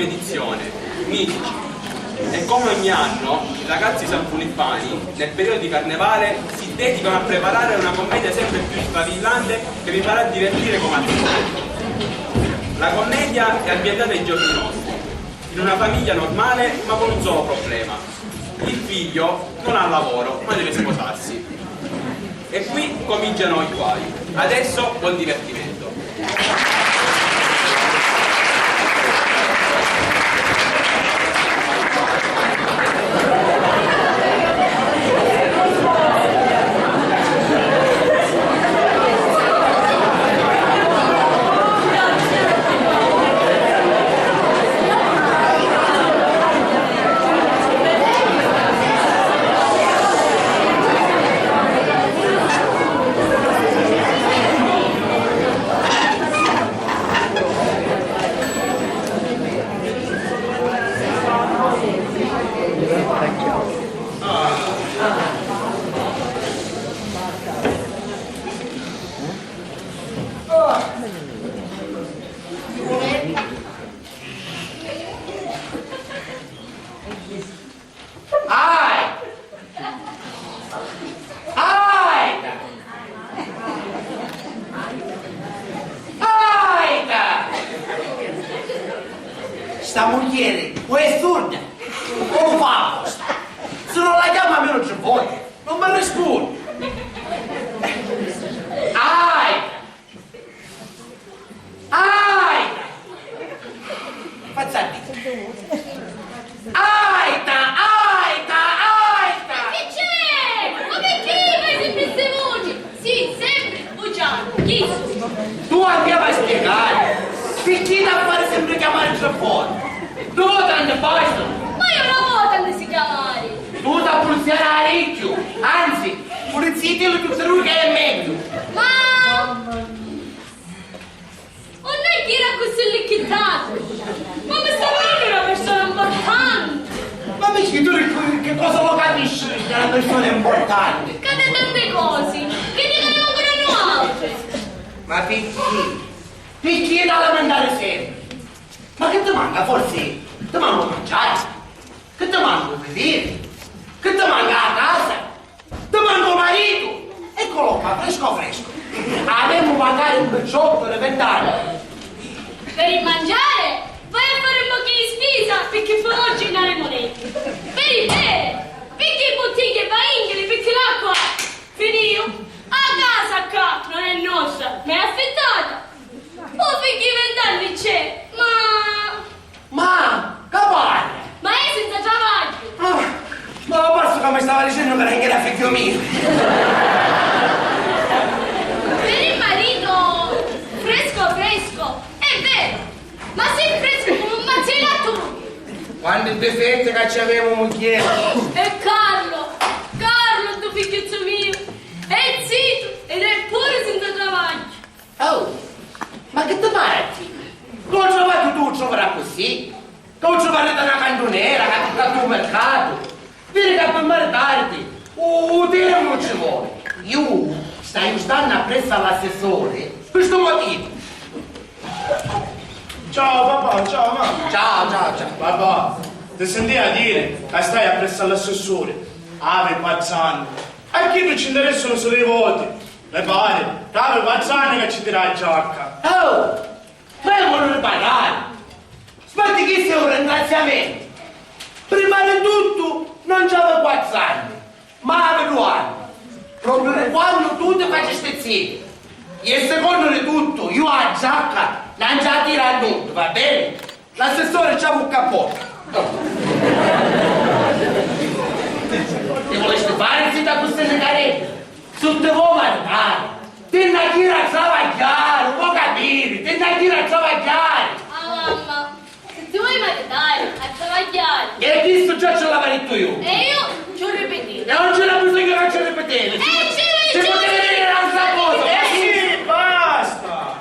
edizione, Mitici. E come ogni anno, i ragazzi sanfuniffani, nel periodo di carnevale, si dedicano a preparare una commedia sempre più sfavillante che vi farà divertire come al solito. La commedia è ambientata ai giorni nostri, in una famiglia normale ma con un solo problema. Il figlio non ha lavoro ma deve sposarsi. E qui cominciano i guai. Adesso buon divertimento. Sta moglie, o è sorda, o fa apposta. Se non la chiama a me non ci vuole, non mi risponde. Fazzati. Che c'è? Ma perché fai sempre queste voci? Sì, sempre bugiano. Chi sono? Tu andiamo a spiegare. Perché da fare sempre chiamare il fuori? Dove tante posto? Ma io non ho tanto si chiamare. Tu da pulizia a ricchio. Anzi, pulizia di tutto che è meglio. Ma... Oh, non chi era così licchitato? Ma mi sta vedendo una persona importante. Ma amici, tu che cosa lo capisci che è una persona importante? Cade tante cose, che ne cadono ancora altre. Ma perché da lamentare sempre? Ma che ti manca forse? Ti manca mangiare? Che ti manca vedere? Che ti manca a casa? Ti manca il marito? Eccolo qua, fresco fresco. Avremmo magari un picciotto per 20 anni. Per il mangiare, vai a fare un pochino di spesa, perché poi oggi non le monete. Per il bere, perché bottiglie va ingoli, perché l'acqua finio. A casa qua non è nostra, ma è affittata. Oh, perché 20 anni c'è, Ma, capace! ma è senza travaglio. Ma lo posso come stava dicendo che era figlio mio? Per il marito, fresco fresco, è vero, ma sei fresco come un mazzellato tu. Quando il difetto che ci avevo moglie. E Carlo, tuo figliuzzo mio, è zitto ed è pure senza travaglio. Oh, ma che ti pare? Non trovato tu, troverà così? Non trovare da una cantoniera, che ha toccato un mercato? Dire che per me tardi, dire non ci vuole. Io stai stando appresso all'assessore per questo motivo. Ciao papà, ciao mamma. Ciao. Papà, ti senti a dire che stai appresso all'assessore? Ave 4 anni. A chi non ci interessano solo i voti? Le pare, che ave 4 anni che ci dirà la giacca. Oh, ma voglio riparare. Aspetti che sia un ringraziamento. Prima di tutto non c'avevo 4 anni, ma avevo 2 anni. Proprio quando tu ti fai spezzini. E secondo di tutto, io a giacca non già tira tutto, va bene? L'assessore c'ha un cappotto. Ti volete fare se da queste sigarette? Su te vuoi mangiare? Ti na chi a travagliare, vuoi capire? Ti na chi a travagliare. Ah mamma, se ti vuoi maritare a travagliare. E chi sto già ce l'ho detto io? E io ci ho ripetuto. E non ce l'ha bisogno che ce ripetete. Ce potete dire un'altra cosa. Sì, basta.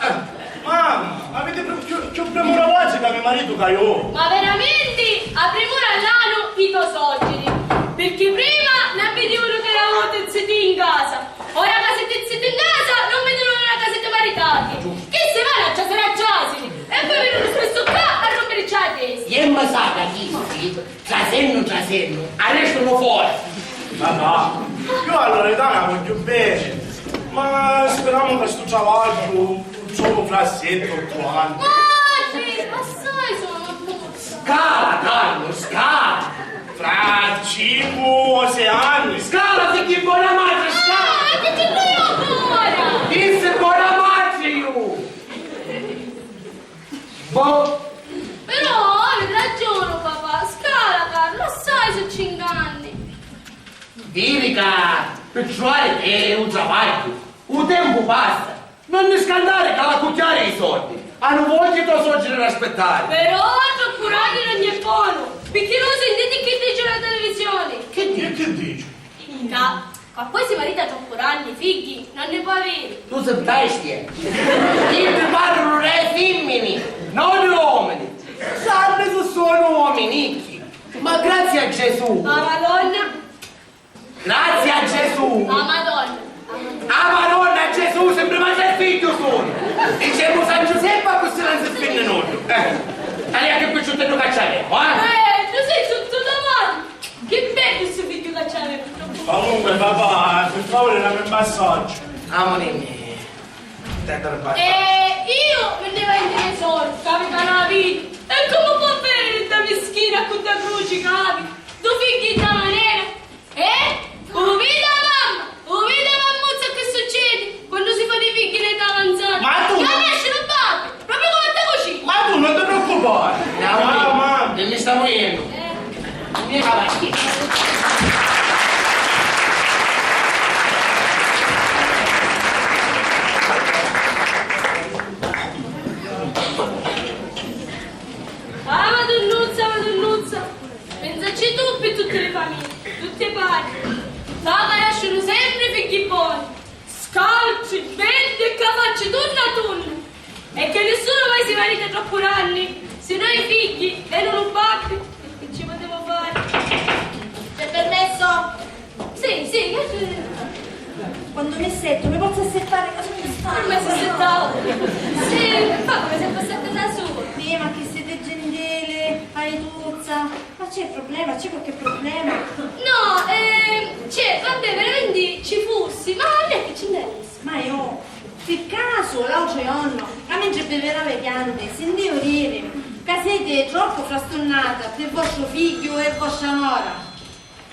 Mamma, avete più premura che mio marito che io. Ma veramente apriamo all'anno i tuoi soldi. Perché prima ne vedevano che eravamo tezziti in casa. Ora che siete tezziti in casa non vedono una casetta maritati. Che se vanno a casa e poi vengono spesso qua a rompere i testa. Io mi sa che chi trasenno, arrestano fuori. Papà, io all'Loredana la voglio bene, ma speriamo che sto ciavallo solo fra 7-8 anni. Madre, ma sai, sono puzza. Scala, Carlo, scala. Fra 5 o 6 anni. Scala, se chi buona madre, scala. Che ti vuoi ancora? Disse buona madre io. Boh. Però avete ragione, papà. Scala, Carlo, sai se ci inganni. Diri che per trovare è un travaglio. Un tempo passa. Non ne scandare che la cucchiare i soldi. Hanno voglia di sorgere ad aspettare. Però troppo curati non è buono. Perché non sentite chi dice la televisione? Che dici? Ma poi si marita troppo anni, figli, non ne può avere. Tu sei bestia. Io mi parlo re femmini, non uomini. Salve se sono uomini. Ma grazie a Gesù. La Madonna. Grazie a Gesù. La Madonna. A Madonna Gesù sempre mangia il figlio solo. Diciamo San Giuseppe a questo non si spende nulla. Allora che piaciuto cacciare, tu sei tutto davanti. Che bello questo figlio cacciare. Comunque papà, per favore dammi un passaggio. Amore mio. Io vendevo in tre soldi, capitano la vita. E come può avere da meschina con da croci, capi? Tu figli da maniera. Uvida mamma, uvida mammuzza che succede quando si fanno i figli in età avanzata. Ma tu- Che nascono babbe, proprio come te così. Ma tu non ti preoccupare. No, mamma. mi sta morendo. Mi avanti. Madonnuzza. Pensaci tu per tutte le famiglie, tutte pari. Papa lasciano sempre figli buoni, scalzi, belli e capaci turno a turno. E che nessuno mai si marita troppo anni, se no i figli erano un babbi. Che ci potevo fare? C'è permesso? Sì, che Quando mi setto, mi posso assettare cosa mi sta? come si settava? Sì, fa come se fosse a casa sua. Sì, ma che siete gentile, aiutuzza. Ma c'è problema? C'è qualche problema? No, vabbè, veramente ci fossi, ma a lei che ci interessa? Ma io, per caso, l'auce nonno, a me già beveva le piante, sentivo dire che siete troppo frastornata per vostro figlio e vostra nora.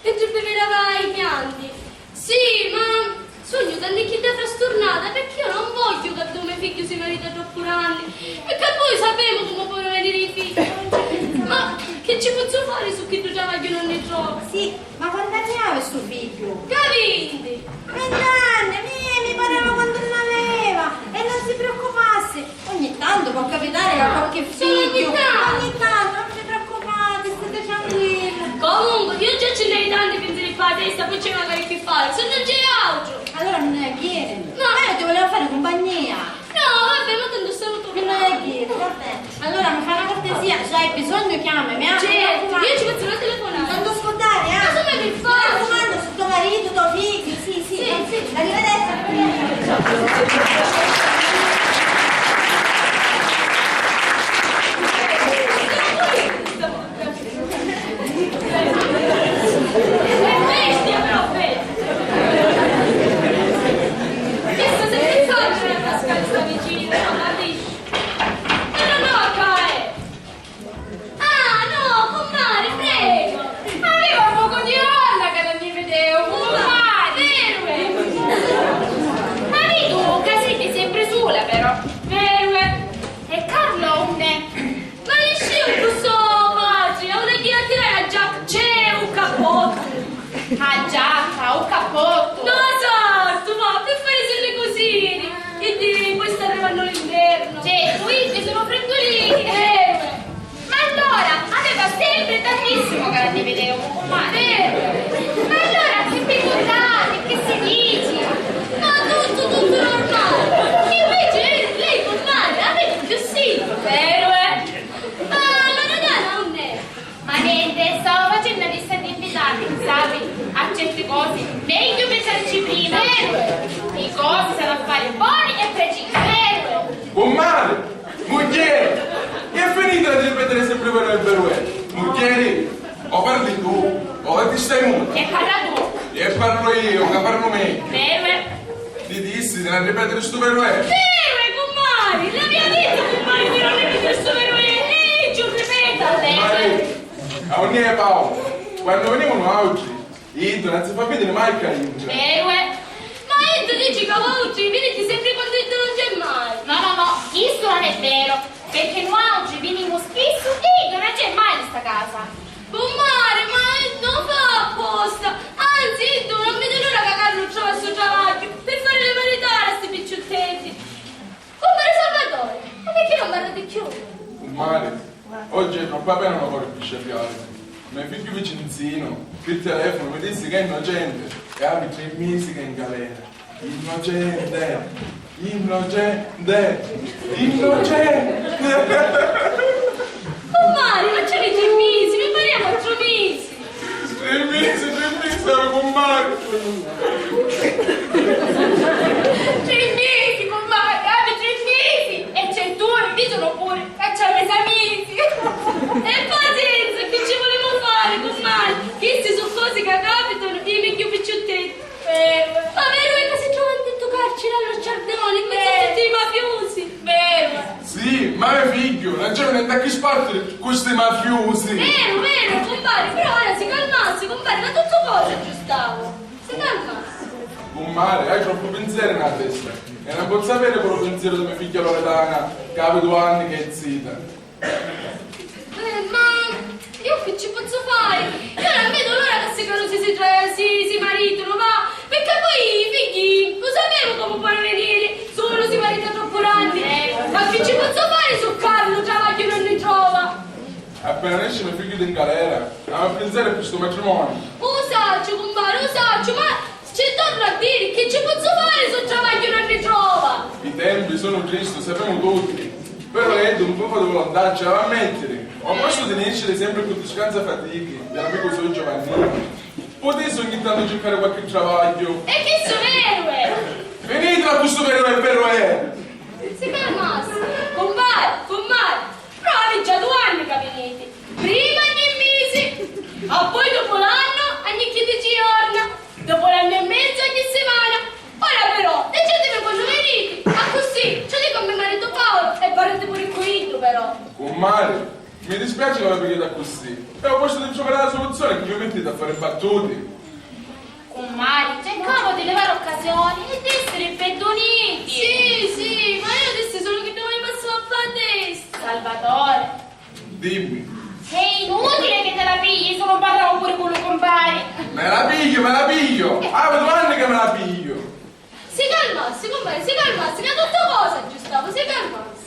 E tu beverava i pianti? Sì, ma sogno da Nicchita frastornata perché io non voglio che tuo mio figlio si marita troppo anni. Perché poi sappiamo come possono venire i figli. Ma che ci posso fare su chi tu già voglio non ne trovo? Sì, ma quanti anni ha questo figlio? Capite? 20 anni, mi pareva quando non aveva e non si preoccupasse. Ogni tanto può capitare che qualche figlio. Ogni tanto, non vi preoccupate, state tranquilli. Comunque, io già ce n'hai tanti pensieri qua a testa, poi c'è magari che fare, se non c'è altro. Allora non è chiede. No. Io ti volevo fare compagnia. No, vabbè, ma tanto stiamo Non è chiede, va bene. Allora mi fa una cortesia, se hai bisogno chiamami, Certo, io ci faccio una telefonata. non ti scordare, Ma come mi Mi fai? raccomando, su tuo marito, tuo figlio, sì. Arrivederci. Bestia, però, chissà se ti salve la casca sta vicino, no, capisci? No, cae. Ah, no, compare, prego. Aveva un poco di olla che non mi vedevo, compare, vero? Ma lì tu casini sempre sola però. Vero? E Carlo unde? Ma riesci un posto facile, una chiacchierata già c'è un cappotto. Ah giacca, un cappotto. No, esatto, ma per fare sempre così. E direi poi sta arrivando l'inverno. Cioè, qui sono freddolini. Ma allora, aveva sempre tantissimo che non ti vedevo, comare. Ma allora, che mi contate, che si dici? Ma tutto normale. Invece lei normale, avete più sì. Vero, Ma la Natale non è. Ma niente, stavo facendo una lista di invitati, sai? A certe cose, meglio pensarci prima. I cose sono affari buoni e precisi. Un male! Moglie! E è finita di ripetere sempre per il Beruè. Mucchieri, o parli tu, o ti stai muto. E parla tu. E parlo io, che parlo me. Vero? Ti dissi di non ripetere sto Beruè. Vero, comari! L'abbiamo detto, comari, di non ripetere sto vero e ci ripeta! Vero? A ogni Paolo, quando venivano oggi, io non si fa vedere mai carino. Vero? Ma tu dici che oggi vieni sempre quando non c'è mai! No, questo non è vero, perché noi oggi veniamo spesso e non c'è mai in sta casa. Comare, ma non fa apposta! Anzi, tu non vedi l'ora che Carlo trova il suo travaglio per fare le maritare a sti picciottenti! Compare Salvatore, ma perché non parla di più? Mare, oggi è troppo bene non vuole più sciapiare. Mi figlio vicinzino, il telefono mi disse che è innocente e avevi 3 mesi che è in galera. Innocente, innocente, innocente. Comare, ma c'è 3 mesi, mi pariamo 4 mesi! 3 mesi, ero con Mario. 3 mesi, comare, abbi 3 mesi! E c'è tu, mi dicono pure, che c'è mesi amici! E pazienza, che ci volevo fare, comare? Queste sono cose che capitano i miei picciottenti! Ma vero è che si trovano dentro carcere allo Ciardone, in mezzo a tutti i mafiosi! Vero? Sì, ma mio figlio, non c'è niente a chi spartire questi mafiosi. Vero, compare, però ora si calmasse, compare, ma tutto cosa aggiustavo? Si calmasse. Con Mare, hai troppo pensiero nella testa. E non puoi sapere quello pensiero di mia figlia Loredana, che ha 2 anni che è zitta. Ma io che ci posso fare? Io non vedo l'ora che queste cose si maritano, ma perché poi i figli lo sapevo come poi venire, solo si marita troppo grandi. Ma che ci posso fare su Carlo, travaglio non ne trova? Appena esce mio figlio in galera, non pensare a questo matrimonio. Usaccio, compare, usaccio, ma ci torno a dire che ci posso fare se travaglio non ne trova? I tempi sono tristi, sappiamo tutti. Però è un po' di volontà, ce la va a mettere. Ma posso tenerceli sempre con scansa fatiche, dell'amico suo Giovannino. Potessi ogni tanto cercare qualche travaglio. E che sono Finitela questo vero è. Si calmasse. Compare, provi già 2 anni che venite. Prima ogni mese, poi dopo l'anno ogni 15 giorni, dopo l'anno e mezzo ogni settimana. Ora però, decidete quando venite. Ma così, ce li con mio marito Paolo e parlate pure con Indo però. Con Mario, mi dispiace che la pigliate così. Però posso di trovare la soluzione che vi mettete a fare battute. Con Mari, cercavo di levare occasioni e di essere perdoniti. Sì, ma io adesso solo che devo passare a testa. Salvatore, Dimmi. sei inutile che te la pigli, se non parlavo pure con lui compare. Me la piglio. Ah, 2 anni che me la piglio. Si calmasse, compare, si calmasse, che a tutto cosa aggiustavo, si calmasse.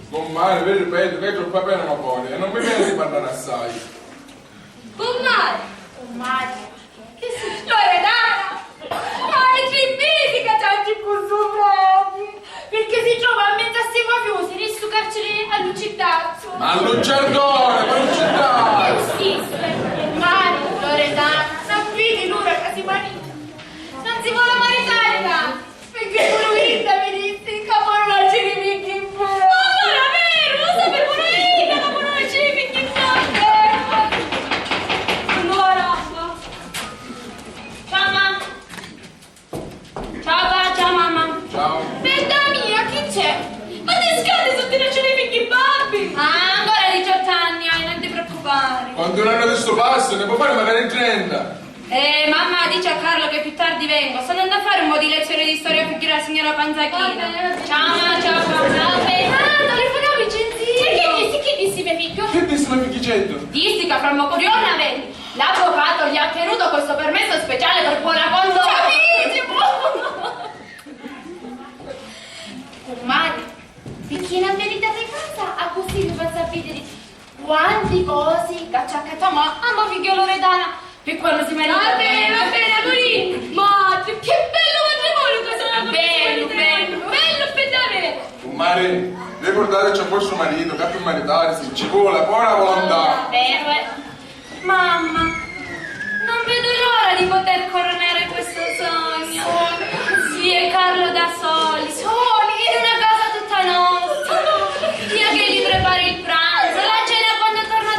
Con Mario, vi ripeto, che è troppo bene ma poi, e non mi viene di parlare assai. Compare. Con Mari, Che si... Loredana, hai 3 mesi che c'è questo proprio, perché si trova a mezzo a sei mafiosi nel suo carcere a Lucitazzo. Ma Lucciardone, ma Lucciardone! Esiste, Mari, Loredana, non vedi l'ora che si marita, non si vuole maritare tanto, perché Luisa mi disse in capo non ci ripicchi in pure. Allora, vero, lo sapevo io, ma non ci ripicchi in allora, Ciao mamma. Ciao mamma. Ciao. Bella mia, chi c'è? ma ti scatti se ti non ci ripicchi babbi? Ah, ancora 18 anni hai, non ti preoccupare. Quando un anno di sto passo, ne può fare magari 30. Mamma dice a Carlo che più tardi vengo. Sto andando a fare un po' di lezione di storia per la signora Panzacchina. Va bene. Ciao mamma, ciao. Telefonavo Vincenzino. Che dissi mio figlio? Che disse mio figliettro? Dissi che fra un poco di ora vedi. L'avvocato gli ha ottenuto questo permesso speciale per buona condotta. Ormai, perché non venite a casa, a così vi faccio vedere quanti cose che ci accattiamo a mio figlio Loredana per quando si merita. Va bene, amore. Ma che bello matrimonio che sarà. Bello pedale. Mare, ricordate c'è poi suo marito, che per maritarsi, ci vuole buona volontà. Vero. Mamma, non vedo l'ora di poter coronare questo sogno. Sì, e Carlo da soli, in una casa tutta nostra. Io che gli prepari il pranzo, la cena quando torna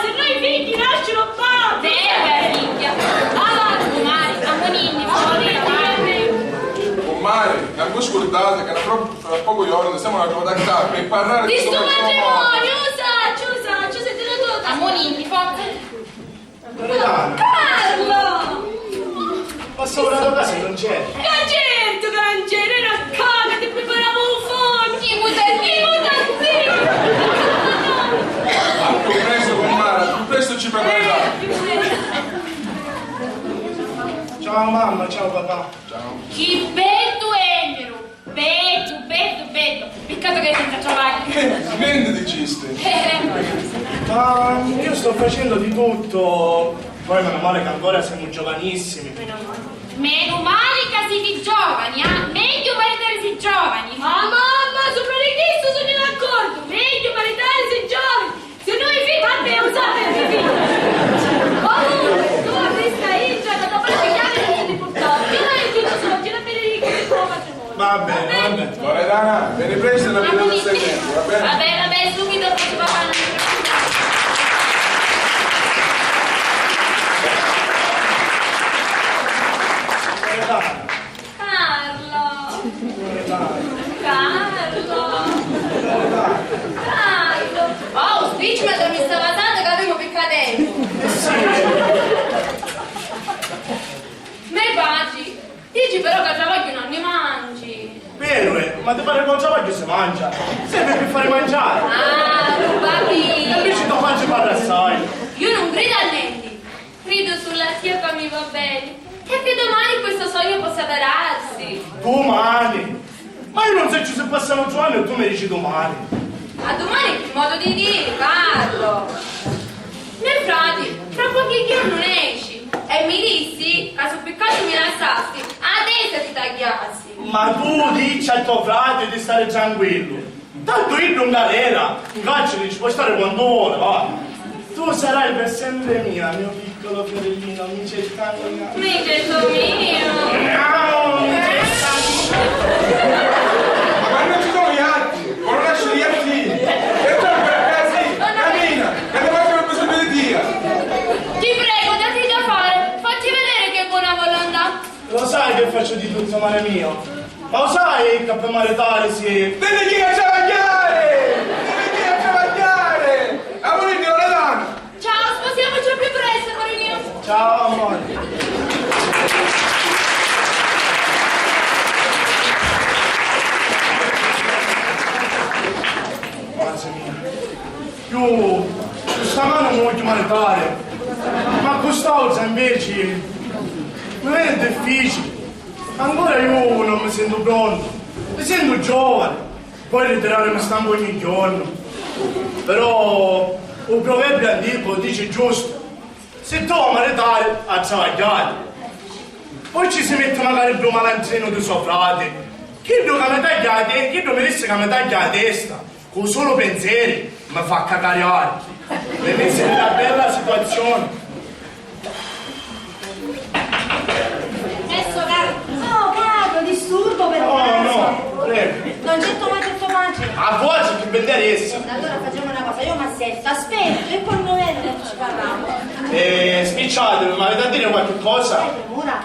se no i figli nascono babbi. Vero, figlia. Avanti, Mari, ammonini, Mare, non voi scordate che fra poco giorni siamo arrivati a casa per parlare Di sto come siamo matrimonio, ci sentite tutto. ammonini, forza. Loredana, Carlo! passa ora da casa e non c'è. Certo, cancello, era a casa, ti preparavo un fondo. I mutantini. Al più presto con Mara, al più presto ci preparerà. Ciao mamma, ciao papà. Ciao. Che bello Enero. Bello. Peccato che senza trovare. Niente di ciste. Ma io sto facendo di tutto. Poi meno male che ancora siamo giovanissimi. Meno male che siete giovani, meglio maritarsi giovani. Ma mamma, sopra di questo sono d'accordo. Meglio maritarsi giovani. Se no i figli, vabbè, usate i figli. Comunque, tu questa Ilgia, che dopo la figliare non si riportava. Io non ho detto solo, c'era Federico che tuo matrimonio. Va bene. Loredana, vieni presto e la vedo da 6 tempo, va bene? Vabbè, subito perché papà non mi Loredana, Carlo. Oh, spicci, ma mi stava dando che avevo piccadendo. Me baci. Dici però che travaglio non ne mangi. vero, ma ti pare che non c'è si mangia? Serve per fare mangiare. Ah, non E invece tu mangi parla assai. Io non credo a niente. Credo sulla tia che mi va bene. E che domani questo sogno possa avverarsi. Domani. Ma io non so se passano giorni e tu mi dici domani. A domani che modo di dire, Carlo. Nel frati, tra qualche giorno esci. E mi dissi che su peccato mi lassasti, adesso ti tagliassi. Ma tu dici a tuo frate di stare tranquillo. Tanto io non galera. In carcere ci puoi stare quando vuole, va. Tu sarai per sempre mia, mio piccolo fiorellino, mi cercando mia. Mi gesto mio. Ma non ci sono gli altri, non lascio gli altri. E tu per casi, cammina, che devo fare per bisogno di Dio. Ti prego, datti da fare. Fatti vedere che buona volontà. Lo sai che faccio di tutto, mare mio? Ma lo sai che per maritare si... Dite chi a travagliare! Dite chi a travagliare! A voi di Loredana! Ciao, sposiamoci al più presto, amore mio. Ciao, amore. Grazie mia. Io stamane non voglio maritare, ma quest'oggi invece non è difficile. Ancora io non mi sento pronto, mi sento giovane, poi ritirare mi stanco ogni giorno. Però un proverbio antico dice giusto, se tu a maritare a travagliare, poi ci si mette magari il malantrino di suo frate, chi mi disse che mi taglia la testa, con solo pensieri mi fa cacariare, mi mette in una bella situazione. Adesso Carlo, disturbo per No, caso. no, prego. Non c'è tomato e tomate. A voi ci mi interessa. Allora facciamo una cosa, io mi assetto, aspetto e quando venne ci parliamo. Spicciatevi, mi avete a dire qualche cosa? Premura.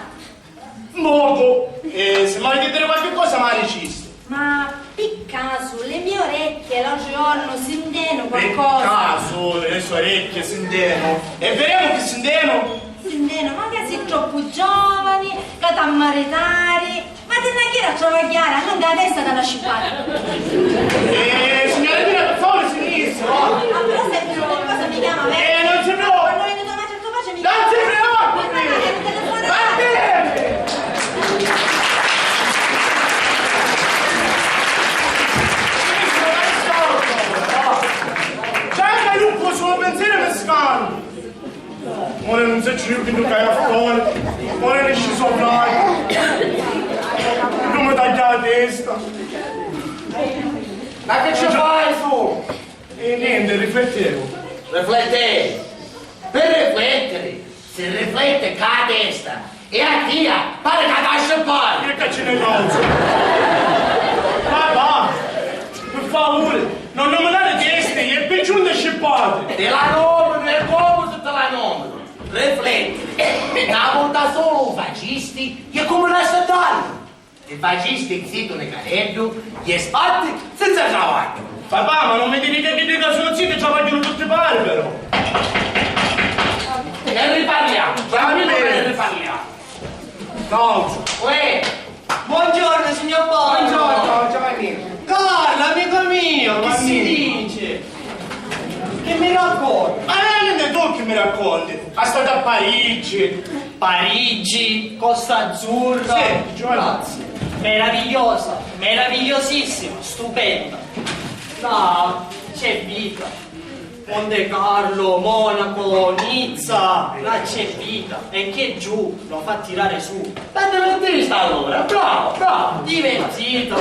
Poco. Se mi avete a dire qualche cosa, ma reciste. Ma per caso le mie orecchie l'oggi giorno senteno Per qualcosa? caso le sue orecchie senteno. E vedremo che senteno. Senteno, ma che sei troppo giovani, che t'ha maritare, ma te ne chiedi a travagliare, non da testa dalla scippata. Signorina, per favore, sinistra. Ma però se per qualcosa mi chiama vero. Non si preoccupi. Quando viene tomate e tomace mi Non chiama. si preoccupi. Ma non è telefonata. Va bene. C'è che lupo suo pensiero mi scambia. Ora non sei più che tu cai a fuori, ora ne sci sopra. Tu mi tagli la testa. Ma che ci fai tu? E niente, riflettevo. Riflettevi. Per riflettere, si riflette con la testa. E a tia, pare che lascia fare. Che ce ne causa? Va, per favore, non nominare teste, è più giunte scippate. E la nome del fascisti gli accumulano danno. I fascisti zitto ne careddu, gli sbatti senza travaglio. Papà, ma non mi devi che di sono zitto e ci vogliono tutti pare però. Ne riparliamo, ne riparliamo. No, Uè, buongiorno signor Paolo. buongiorno Giovannino. Carlo, amico mio, che si dice? Che mi racconti? Ma non è tu che mi racconti, a stato a Parigi. Parigi, Costa Azzurra. Sì, Giovanni. Grazie. Meravigliosa, meravigliosissima, stupenda. Là c'è vita. Monte Carlo, Monaco, Nizza, là c'è vita. E che giù lo fa tirare su. Divertista allora, bravo. Divertito.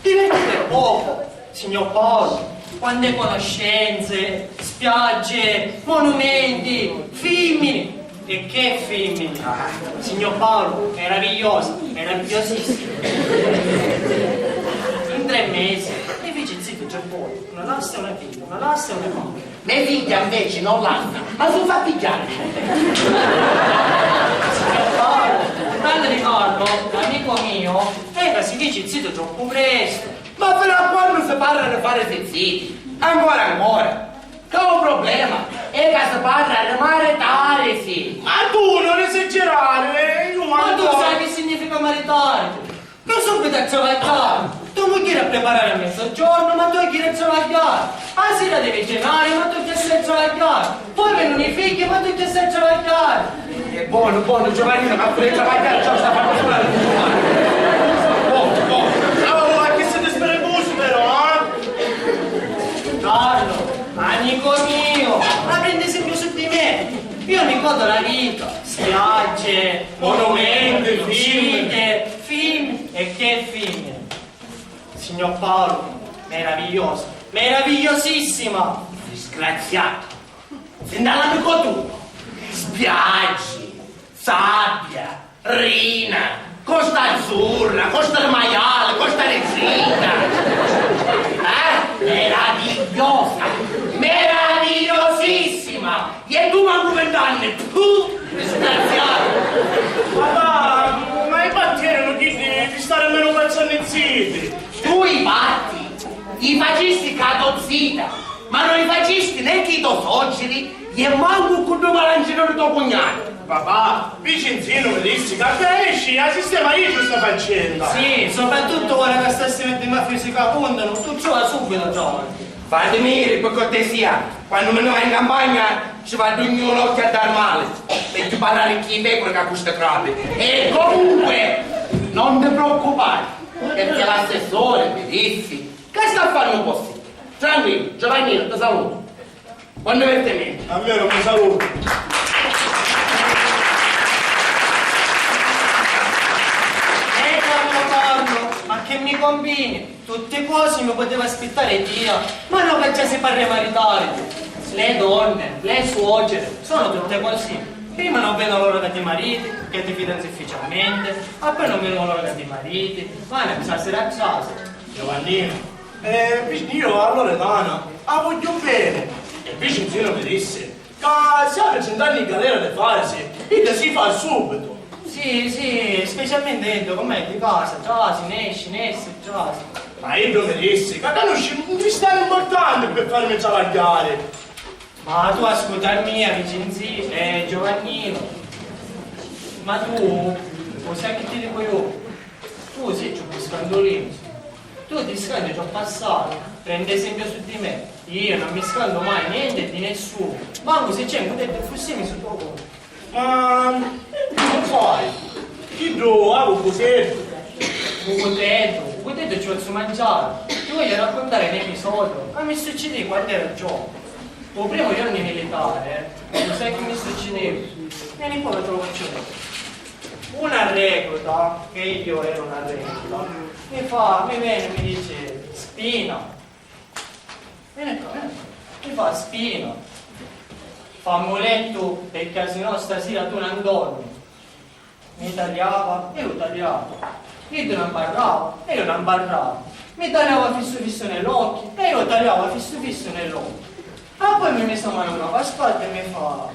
Divertito poco, signor Paolo. Quante conoscenze, spiagge, monumenti, femmini. E che femmini? Signor Paolo, meravigliosa, meravigliosissima. In 3 mesi, e fece zitto già poi, una lasta e una figlia, una lasta e una figlia. Le figlie invece non l'hanno, ma sono fatti chiari. Signor Paolo, un grande ricordo, l'amico mio, era si dice zitto troppo presto. Ma fino a quando si parla di fare zitti? Ancora. Che è un problema? E che si parla di maritare, sì. Ma tu non esagerare, io Ma tu sai che significa maritarti? Che subito a travagliare. Tu non chiedi a preparare a mezzogiorno, ma tu chiedi a travagliare. A sera devi cenare, ma tu chiedi a travagliare. Poi vengono i figli, ma tu chiedi a travagliare. È buono, Giovannino, ma pure travagliare, ciò sta facendo solo la buono. Oh, ma che siete spremusi però, Carlo, amico mio, ma prendi esempio su di me. Io mi godo la vita, spiagge, monumenti, film e che film. Signor Paolo, meravigliosa, meravigliosissima. Disgraziato. Sei dall'amico tu. Spiagge, sabbia, rina, Costa Azzurra, Costa del Maiale, Costa Regina. Meravigliosissima. E tu manco 20 anni. Disgraziato. Papà, ma i patti erano di stare almeno un pezzo zitti. Tu i patti, i fascisti cadozzita, ma non i fascisti né chi to soceri, e manco con due malancino di tuo cognato. Papà, vicenzino mi dissi che esci, a sistema io questa faccenda. Sì, soprattutto ora che stassi mettendo fisica puntano, tu ce la subito giovane. Fatemi per cortesia, quando me ne vai in campagna ci va ognuno occhio a dar male, perché parlare chi pecore che ha queste trappe. E comunque, non ti preoccupare, perché l'assessore mi dissi che sta a fare un po' sì. Tranquillo, Giovannino, ti saluto. Buon divertimento. A me non mi saluto. Carlo, ma che mi combini? Tutte cose mi poteva aspettare Dio, ma non che già si parla maritare. Le donne, le suocere, sono tutte così. Prima non vedono l'ora che ti mariti, che ti fidanzi ufficialmente, poi non vedono l'ora che ti mariti, ma ne bisogna essere a casa. Giovannino, io a Loredana la voglio bene. E vicenzino mi disse che se ha 100 anni in galera di farsi, e si fa subito. Sì, specialmente dentro, com'è di casa, già ne esci, già. Ma io mi disse che non un cristallo importante per farmi travagliare. Ma tu ascolta mia vicinzi, Giovannino, ma tu, lo sai che ti dico io? Tu sei giù scandolino, tu ti scandi già passato, prendi esempio su di me, io non mi scando mai niente di nessuno, manco se c'è un detto fussimi sul tuo conto. Ma non sai, io avevo potere. Un cotetto ci posso mangiare, ti voglio raccontare un episodio, ma mi succedeva quando ero giovane. Il primo giorno militare, lo sai che mi succedeva? Vieni qua, te lo faccio vedere. Una recluta, che io ero una recluta, mi viene e mi dice, Spina. Vieni qua, mi fa Spina. Fammi un letto perché sennò stasera tu non dormi. Mi tagliava e io tagliavo. Io non barravo e io non barravo. Mi tagliava fisso nell'occhio e io tagliavo fisso nell'occhio. Ma poi mi ha messo mano una paspalta e mi fa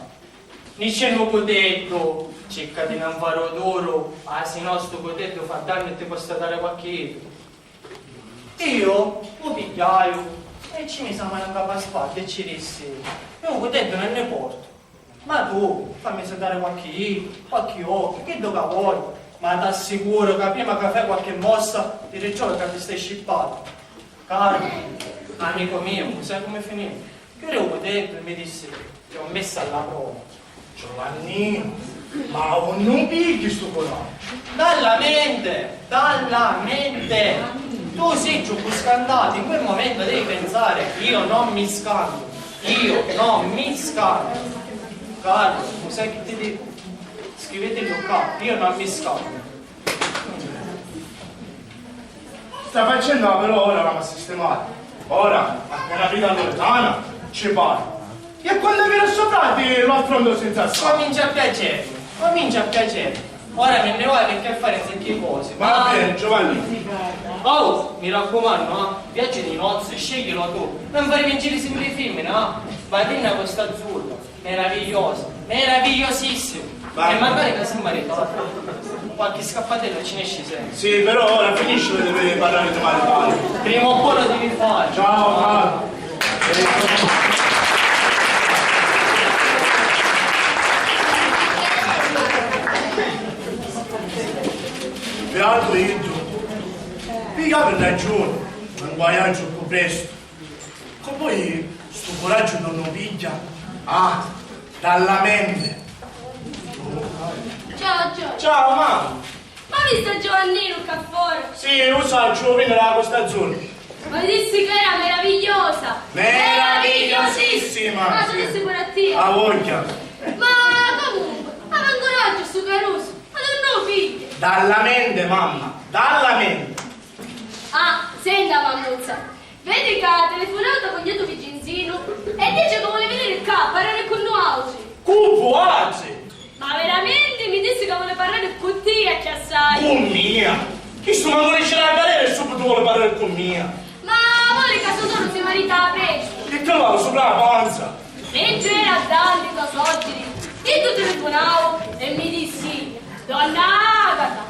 Dice il cotetto, cerca di non fare d'oro, ah se no sto cotetto fa danno e ti posso dare qualche euro. Io lo pigliaio e ci mi siamo una capa a spalla e ci dissi, io un cotetto non ne porto, ma tu fammi dare qualche occhio, che do che vuoi, ma ti assicuro che prima che fai qualche mossa ti ritrovi che ti stai scippato. Caro, amico mio, sai come finì? Che ero un cotetto e mi disse, ti ho messo alla prova. Giovannino, ma non pigli sto coraggio. Dalla mente, dalla mente. Tu sei giù scandato, in quel momento devi pensare, io non mi scando, io non mi scando. Carlo, sai che ti dico? Scrivete il capo, io non mi scando. Sta facendo però ora la sistemata. Ora, appena vita lontana, ci parla. E quando viene sopra ti lo affronto senza scambio. Comincia a piacere, comincia a piacere. Ora me ne vuoi perché fare sentire cose. Va bene, Giovanni. Oh, mi raccomando, no? Viaggi di nozze, sceglilo tu. Non fare vincere sempre i film, no? Vadina questa azzurra, meravigliosa, meravigliosissima. Vai. E magari che si marita, qualche scappatello ce ne esce sempre. Sì, però ora finisci e devi parlare di male. Prima o poi lo devi fare. Ciao, Carlo. Beato Idro, mica per ragione, un guagliaggio più presto. Che poi sto coraggio non lo piglia. Ah, dalla mente. Ciao, Gio. Ciao, mamma. Ma hai visto Giovannino qua fuori? Sì, lo so, ci vuoi prendere la Costa Azzurra. Ma dissi che era meravigliosa. Meravigliosissima. Ma tu dissi pure a te. A voglia. Ma comunque, aveva un coraggio sto caruso. Ma non lo figli. Dalla mente, mamma, dalla mente. Ah, senta mammuzza. Vedi che ha telefonato con Nieto Vigenzino e dice che vuole vedere il capo, parlare con noi. Cupo, anzi. Ma veramente mi disse che vuole parlare con te a chiassai. Con mia. Chi sto non riesce a galera e subito vuole parlare con mia. Ma vuole caso solo si marita presto. Che te l'ho sopra la panza. Mentre era a Dante da Soggiri, io telefonavo e mi dissi, donna Agata,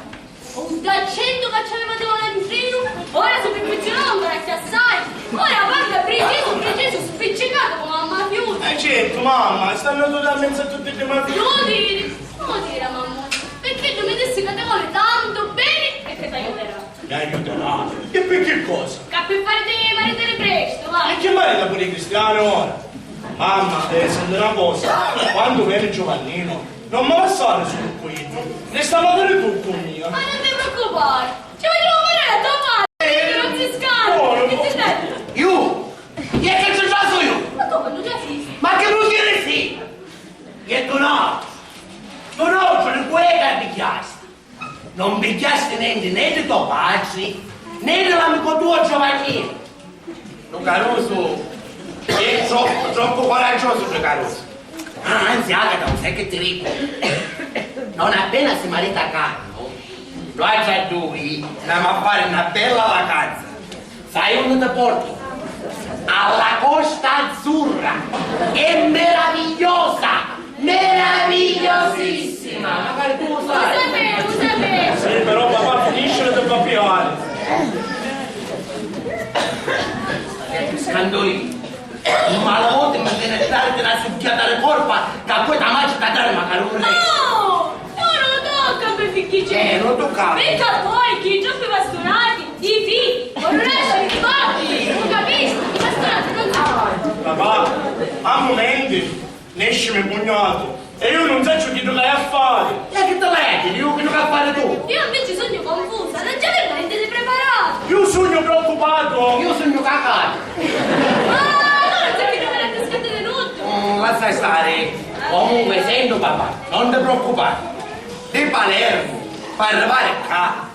un d'accento che c'aveva Valentino, ora si perfezionava ancora che assai, ora parla preciso, spiccicato come un mafioso. Certo, mamma, stanno totalmente a tutti i mafiosi. Non dire mamma, perché tu mi dissi che ti vuole tanto bene e che ti aiuterà. Mi aiuterà? E per che cosa? Che per farti maritare presto, va. E che marita pure i cristiani ora? Mamma, senti una cosa, quando viene Giovannino, non me la stare sul cuino, ne sta magari tu con mia. Ma non ti preoccupare, ci vogliamo parlare a tua madre, che non si scala, che ti senti? Io? Chi è che ci sono io? Ma tu quando già sei? Ma che vuol dire sì? Che tu no? Tu no, per quella picchiasti. Non picchiasti niente né di tuo padre, né dell'amico tuo Giovannino. Tu Caruso, è troppo coraggioso per Caruso. Anzi, Agata, non sai che ti dico? Non appena si marita Carlo, lo ha già lui, andiamo a fare una bella vacanza. Sai dove ti porto? Alla Costa Azzurra! È meravigliosa! Meravigliosissima! Magari tu lo sai! Lo sapevo! Sì, però papà finisce di papiare. Scando io! Ma la volta mi viene a darti una succhiata alle corpa, che poi ti mangi da dare magari un re! No! Non lo tocca per ficchice! Non toccare! Perché poi chi giochi bastonati, i figli, non riesce i cotti, non capisci? I bastonati non si Papà, a momenti, ne esce mio cognato e io non so che tu vai a fare. E che te leggi? Io che devo fare tu? Io invece sogno confusa, non c'è veramente preparato! Io sogno preoccupato. Io sogno cagato! Ma non c'è che dovrà scendere tutto! Lascia stare. Comunque sento papà, non ti preoccupare. Di Palermo, per arrivare qua,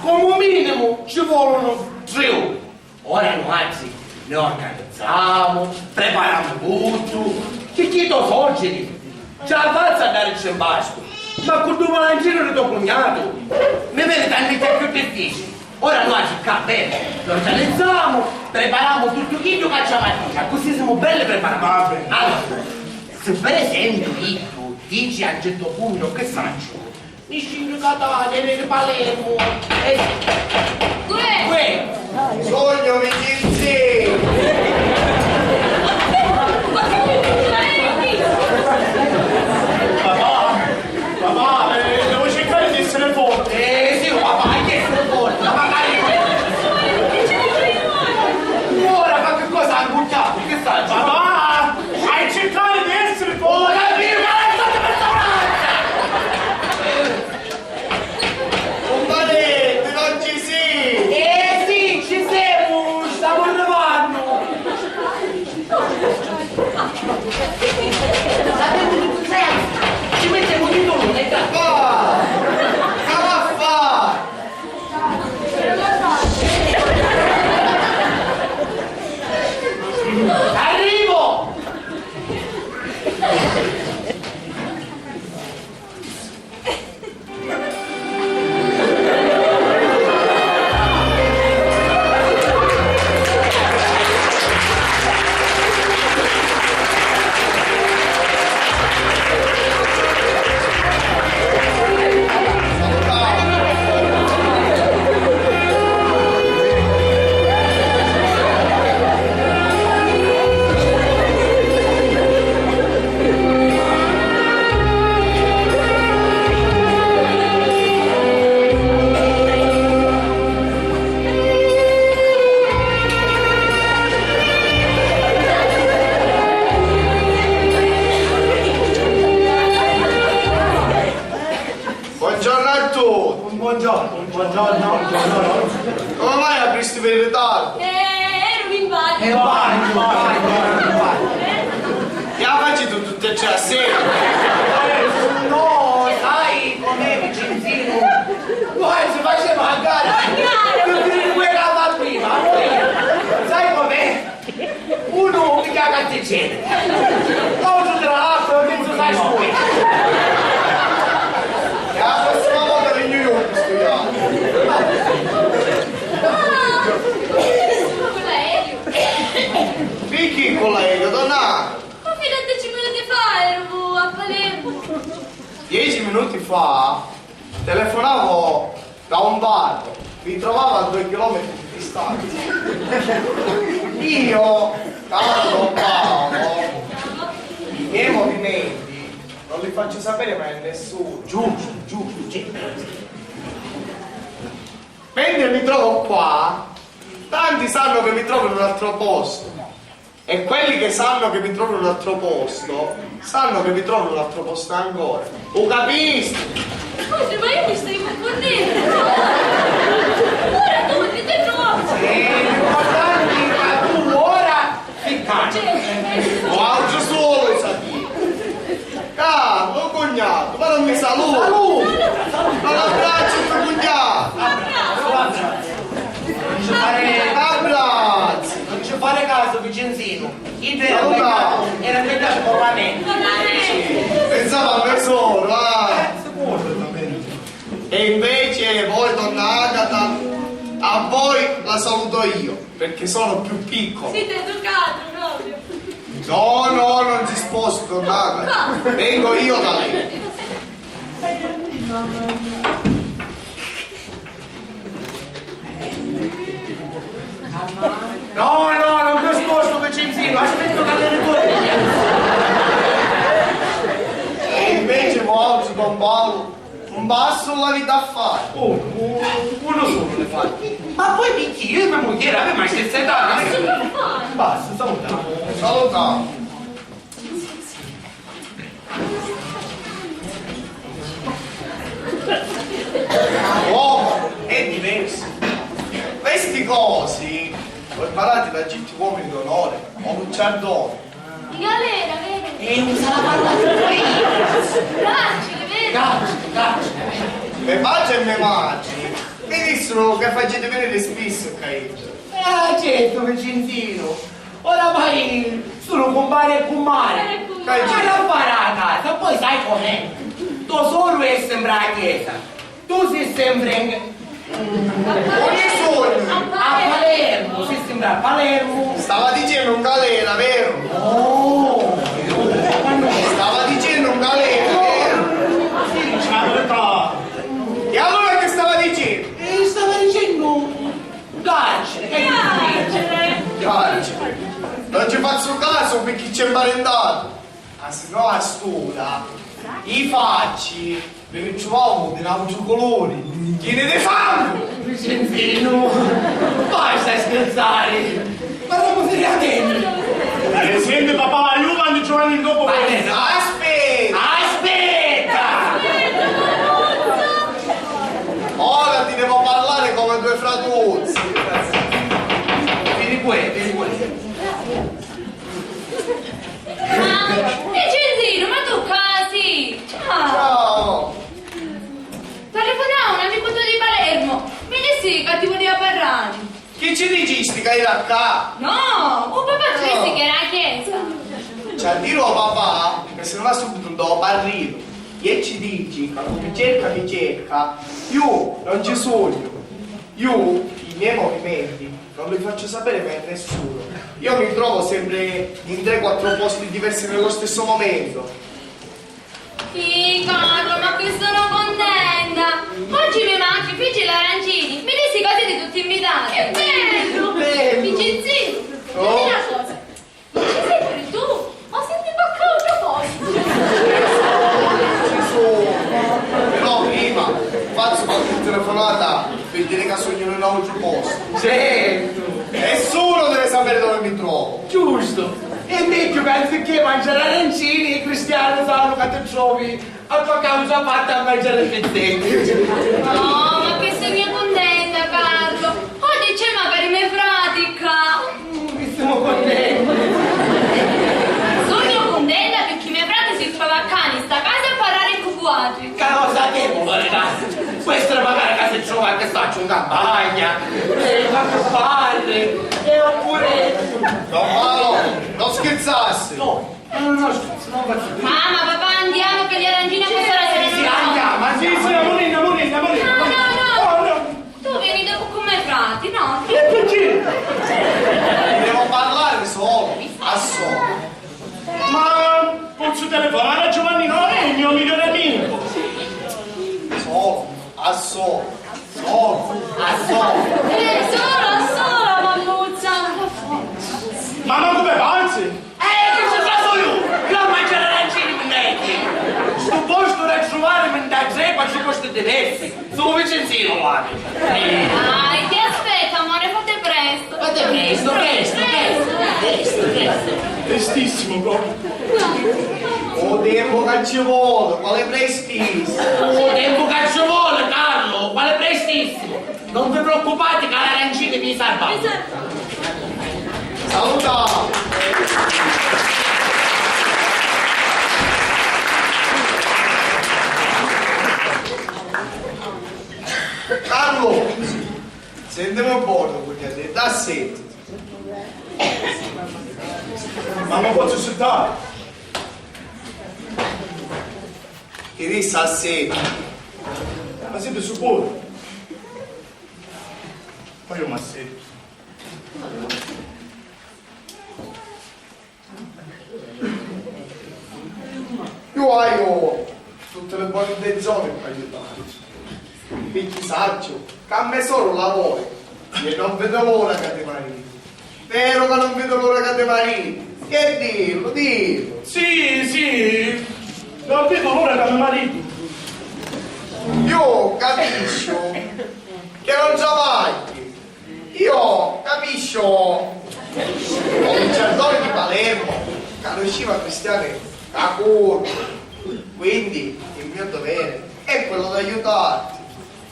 come minimo ci vogliono 3 ore. Ora noi anzi ne organizziamo, prepariamo tutto. Ti chiedo Soggiri, ce la faccio andare in basco. Ma con due volantini di tuo cognato, mi viene talmente più difficile. Ora noi qua bene, lo organizziamo, prepariamo tutto quello che facciamo a così siamo belli preparati. Va bene. Allora, se per esempio io dici a getto pugno che faccio? Mi scendo Catania, nel Palermo, e... Uè! Sogno vicinzi! Ma che mi dicevi? Papà, devo cercare di essere forte. Sì, papà, che essere forte, ma magari... Ora, ma che cosa hai buttato? Che stai? Papà, hai cercato di essere forte. Ora, viva la sua personaggia! Compadre, non ci sei. Sì, ci siamo, stiamo arrivando. Ci mettiamo di nuovo, ne Papà, come a fare? Arrivo! Buongiorno a tutti. Buongiorno. Come mai apristi per il ritardo? Ero in bagno. Vai. Che la facci tu tutte e tre assieme? No, sai com'è Vincenzino? Noi si faceva a gara. Tu guardava prima. Sai com'è? Uno mi caga a te cene. L'altro tra l'altro penso sai poi. E la prossima volta per New York studiamo. Sono con l'aereo. Picchi con l'aereo, tornato. Ma fino a 10 minuti fa ero a Palermo. 10 minuti fa telefonavo da un bar, mi trovavo a 2 chilometri di distanza. Io, quando Paolo, i miei movimenti non li faccio sapere mai a nessuno. Giusto. Mentre mi trovo qua, tanti sanno che mi trovo in un altro posto. E quelli che sanno che mi trovo in un altro posto, sanno che mi trovo in un altro posto ancora. Lo capisci? Scusi, ma io mi stai confondendo. Ora tu ti trovi. L'importante è che tu ora si cani. Ho altro solo, sapete? Caro, cognato, ma non mi saluta. Ma l'abbraccio tuo cognato. Abbraccio. Non ci fare caso Vicenzino, era inventato con la mente. Pensavo a me solo, E invece voi, donna Agata, a voi la saluto io, perché sono più piccolo. Siete educato proprio. No, non si sposi, donna Agata. Vengo io da lei. No, non mi sposto Vicenzino, aspetto che le torni. E invece voi, Don Paolo, un passo la vita a fare. Uno solo le fate. Ma poi picchi, io e mia moglie avevamo mai stessa età. Basta, salutiamo. Salutiamo. Uomo è diverso. Questi cosi sono imparati da gente uomini d'onore o Lucciardone. Di galera, vero? E usa la parola Facile, vero? Me faccio e me mangi. Mi dissero che facete venire spesso a Caetto. Certo Vicenzino. Oramai sono compare e cumare. Ma non fare a casa, poi sai com'è. Tu solo e sembra a chiesa. Tu si sembra in... Ogni sogno. A Palermo, si sembra a Palermo. Stava dicendo un galera, vero? Oh! Stava dicendo un galera. scuola, i facci, li trovavo di altri colori, pieni di fango! Vicenzino, vai stai scherzare? Parliamo seriamente! Senti papà, io quando Giovanni dopo Aspetta! Aspetta! Ora ti devo parlare come due fratuzzi. Vieni qui. Vicenzino, ma tu casi! Ciao! Ciao! Telefonavo un amico tuo di Palermo. Mi dissi che ti voleva parlare. Chi ci dici che era qua? No, un papà ci disse che era a chiesa. Cioè, dirò papà che se non va subito un dopo arrivo. E ci dici che mi cerca, io non ci sogno. Io i miei movimenti non li faccio sapere per nessuno. Io mi trovo sempre in 3-4 posti diversi nello stesso momento. Sì, Carlo, ma che sono contenta! Oggi mi mangi figli l'arancini, mi dissi che siete tutti invitati! Che bello! Bello! Vicenzino, Oh. dimmi una cosa, non ci sei pure tu? Ma senti bacca a proposito! Ci sono. Però prima faccio qualche telefonata per dire che sogno in un altro posto. Certo! Nessuno deve sapere dove mi trovo. Giusto! E meglio che anziché mangiare arancini, i cristiani sanno che ti trovi a tua causa fatta a mangiare pezzetti. No, ma che sei contenta, Carlo! Oggi c'è magari mia pratica! Mi stiamo contenti. Sono contenta perché mia frate si trova a cane in sta casa a parlare in cucuati. Che cosa che vuole, questa è magari che si trova che sta in campagna, quattro palle, e oppure... Don Paolo, non scherzassi. No, scherzo, non faccio più. Mamma, papà, andiamo che gli arancini a questa la sera Sì, andiamo, Sì, Monina. No. Tu vieni dopo con me, frati, no? Perché? Devo parlare solo, a solo. Ma posso telefonare a Giovanni Nore, il mio migliore amico? Solo, a solo. Solo, mammuzza. Mamma come pensi? Che ci faccio io? Io a mangiare arancini, minnetti. Sto posto da trovare, mi dà zeppa, ci posti diversi. Sono Vicenzino, guarda. Dai, ti aspetta, amore, fate presto. Presto. Tristissimo proprio. O tempo che ci vuole, quale prestissimo. Oh, tempo che ci vuole, Carlo, quale prestissimo. Non vi preoccupate che l'arancino mi salva. Saluta. Carlo, sentiamo un po' perché da sette. Ma non posso settare. Che rissa a sette. Ma siete sicuri? Ma io mi assetto. Io ho tutte le buone intenzioni per aiutarci. Picchi saggio, che a me solo lavoro e non vedo l'ora che ti mariti. Vero che non vedo l'ora che ti mariti. Che dillo. Sì, non vedo l'ora da mio marito. Io capisco che non già vai. Io capisco il giardone di Palermo che non usciva cristiani a curva. Quindi il mio dovere è quello di aiutarti.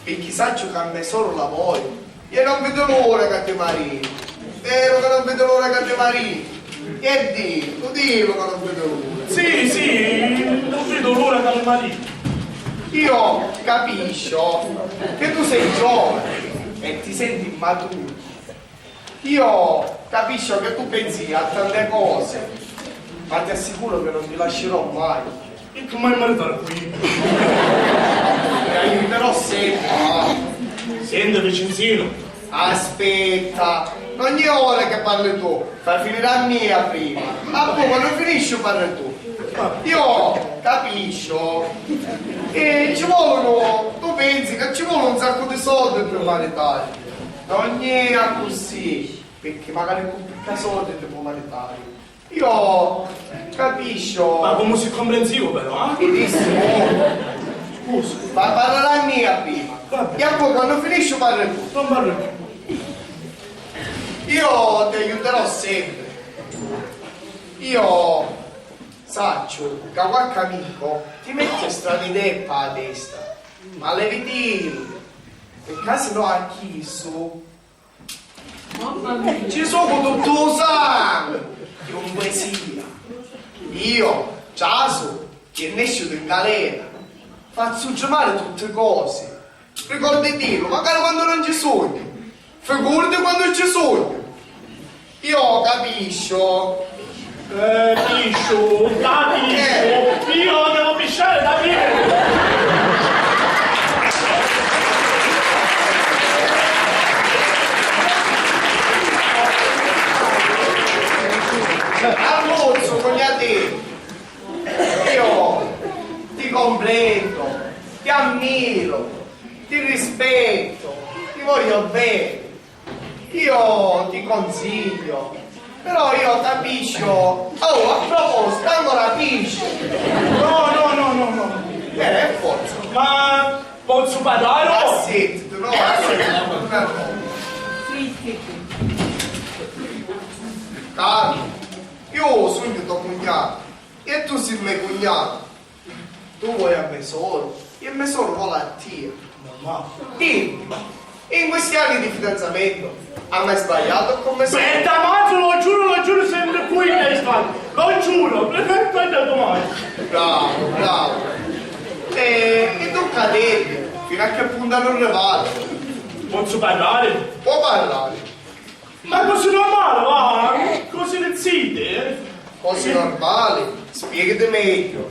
Perché saggio che a me solo lavoro. Io non vedo l'ora che ti mariti. Vero che non vedo l'ora che ti mariti. Che dillo che non vedo l'ora. Sì, non vedo l'ora da mio marito. Io capisco che tu sei giovane e ti senti immaturo. Io capisco che tu pensi a tante cose, ma ti assicuro che non ti lascerò mai. E come mai maritare qui? Ti aiuterò sempre. Senti Vicenzino. Aspetta, non è ora che parli tu, fai finire la mia prima. Ma poi quando finisci parli tu. Io capisco che ci vogliono, tu pensi che ci vogliono un sacco di soldi per maritare. Non è così, perché magari con picca soldi ti può maritare. Io capisco. Ma come si è comprensivo però, eh? Benissimo. Scusa, Ma parla la mia prima. Vabbè. E poi quando finisci parli tu. non parlo più. Io ti aiuterò sempre. Io saccio che qualche amico ti mette strane idee per la testa. Ma le vedi, in caso no a chi su, ci sono tutto lo sangue di un poesia. Io, Ciaso, che ne esce in galera, faccio chiamare tutte cose. Ricordi Dio, magari quando non ci sogno, figurati quando ci sogno. Io capisco. Capisco. Io devo pisciare da me. Almozzo con gli addetti. Io ti comprendo, ti ammiro, ti rispetto, ti voglio bene. Io ti consiglio, però io capisco. Oh, a proposito, ancora capisci? No. Forza. Ma posso parlare? Assetti, no, assetti. Carlo, io sono tuo cognato e tu sei mio cognato. Tu vuoi a tesoro e il tesoro vuole a te. Ma Dimmi, in questi anni di fidanzamento ha mai sbagliato come se... aspetta, mazzo, lo giuro sempre qui hai sbagliato. Lo giuro, aspetta domani. Bravo. E tu cadete, fino a che punto non rivale. Posso parlare? Può parlare, Ma così normale, va? Così le zite? cose normali, spiegati meglio.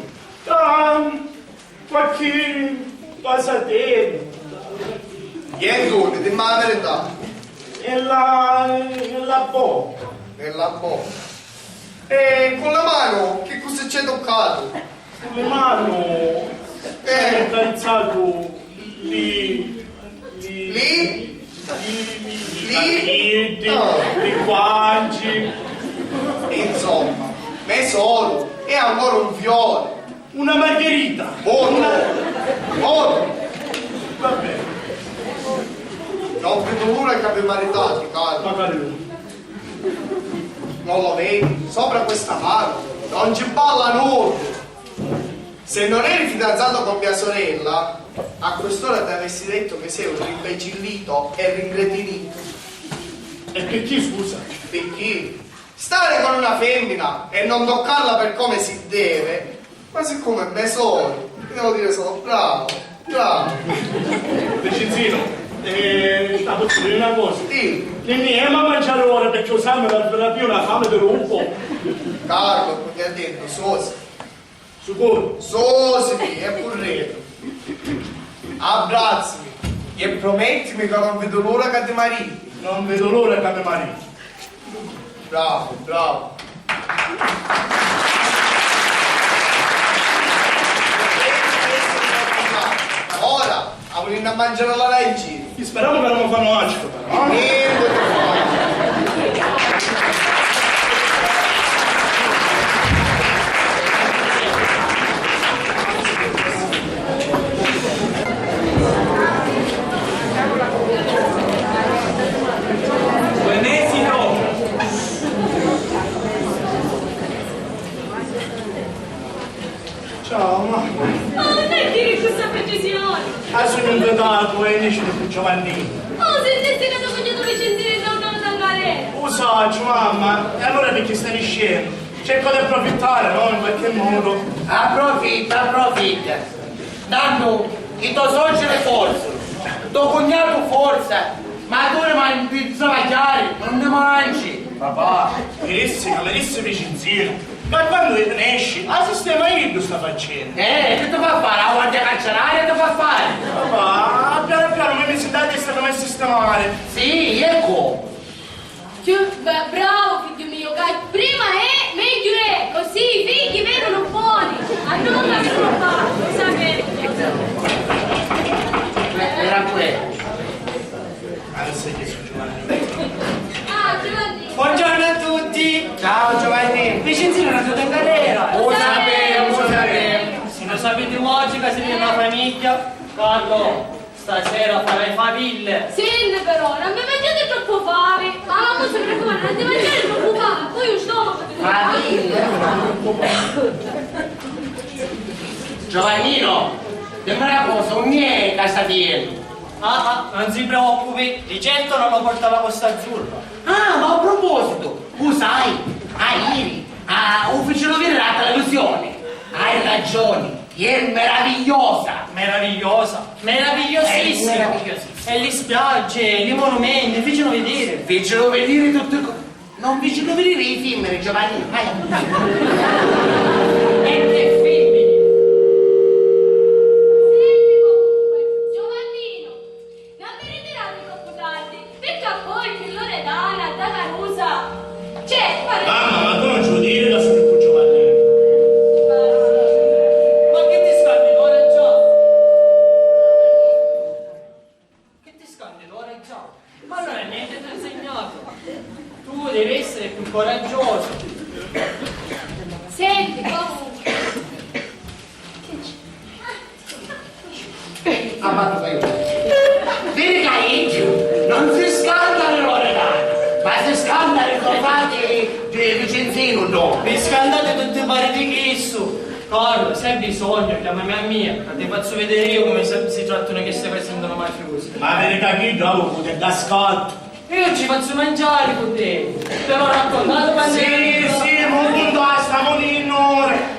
Qualche passatempo. Niente, dimmi la verità. E la bocca. Nella bocca. E con la mano che cosa c'è toccato? Con le mani ho accarezzato lì. I guanci. Insomma, me solo e ancora un fiore. Una margherita. Buono. Va bene, Non vedo l'ora che abbiamo maritati, caro. magari lui. Non lo vedi? Sopra questa mano non ci balla nulla. Se non eri fidanzato con mia sorella, a quest'ora ti avessi detto che sei un rimbecillito e ringretinito. E che chi scusa? Perché stare con una femmina e non toccarla per come si deve, ma siccome me solo, ti devo dire solo bravo. Precizino, stavo dicendo una cosa. Sì, Che niente a mangiare ora perché lo sangue per più una fame per un po'. Carlo, ti ha detto, sosi. Sicuro? Sosimi e purretto. Abbracciami e promettimi che non vedo l'ora che ti mariti. Non vedo l'ora che mi marito. Bravo. Ora, avremo a mangiare la legge. Speriamo che non mi fanno acido però. Niente da fare. Ciao, ma Oh, non dire questa precisione! sono invitato e dici di Giovannino. Oh, sentiste che ti faccio vicentini da una galera! Usaccio, mamma, e allora perché stai scemo? Cerco di approfittare, no? In qualche modo. Approfitta. Tanto i tuoi suoceri forza, tuo cognato forza, ma tu ne mangi pizza mangiare, non ne mangi. Papà. Verissimo vicenzino. Ma quando ne esci, a sistema io sta facendo. Che ti fa fare? La guardia carceraria ti fa fare? Papà, piano mi messi da testa come sistemare. Sì, ecco. Bravo figlio mio, che prima è, meglio è, così i figli vengono buoni, a non la preoccupare, lo sapete. Era quello. Adesso che sono Giovanni. Ah, Giovanni! Buongiorno a tutti! Ciao Giovanni. Vicenzino è andato in galera! sapete oggi che siete una famiglia? Carlo, stasera farai faville. Senti però, non mi mangiate troppo fame. Ma non si preoccupare, non ti mangiare troppo fame. Poi io stomaco. Giovannino, dimmi una cosa, un miei casatiello. Non si preoccupi, di certo non lo portava questo azzurro. Ma a proposito, tu sai, ieri, ufficio vedere la televisione. Hai ragione, è meravigliosa. Meravigliosissima. Meravigliosissima. E le spiagge, i monumenti, fecero vedere. Fecero vedere tutte cose. Non fecero vedere i film, Giovannino. E che film? Senti comunque, Giovannino, non vi ritirate troppo tardi, perché a poi che Loredana, da Carusa. Cioè, pare... Ma tu non ci vuoi dire da solo con Giovannino? Ma che ti scandi l'ora già? Che ti scandi l'ora già? Ma allora niente ti ho insegnato. Tu devi essere più coraggioso. Senti comunque. Vedi che non si scanda le Loredane, ma si scanda le trovate di Vicenzino dopo. Vi scandate tutti i pari di Cristo. Carlo, se hai bisogno, chiamami a mia, ti faccio vedere io come si trattano che si presentano mafiosi. Ma avete capito, dopo che da scotto. Io ci faccio mangiare con te. Te l'ho raccontato quando Sì, molto basta, con il nore.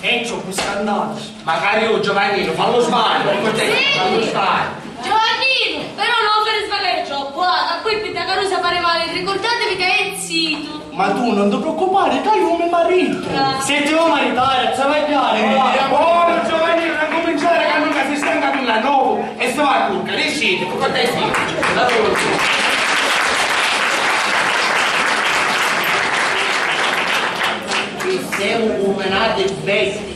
E c'ho più scandati. Magari io Giovannino, fallo sbaglio, fallo stare. Giovannino, però non fare svagare troppo, a poi per da Carusa fare male, ricordatevi che è zitto. Ma tu non ti preoccupare, che io mi marito. Se ti vuoi maritare, ci vai piano. Buono Giovannino, non cominciare che mica si stanca nulla nuovo e sto a turca, riuscite, tu con te sì. Ci siamo combinati bestie,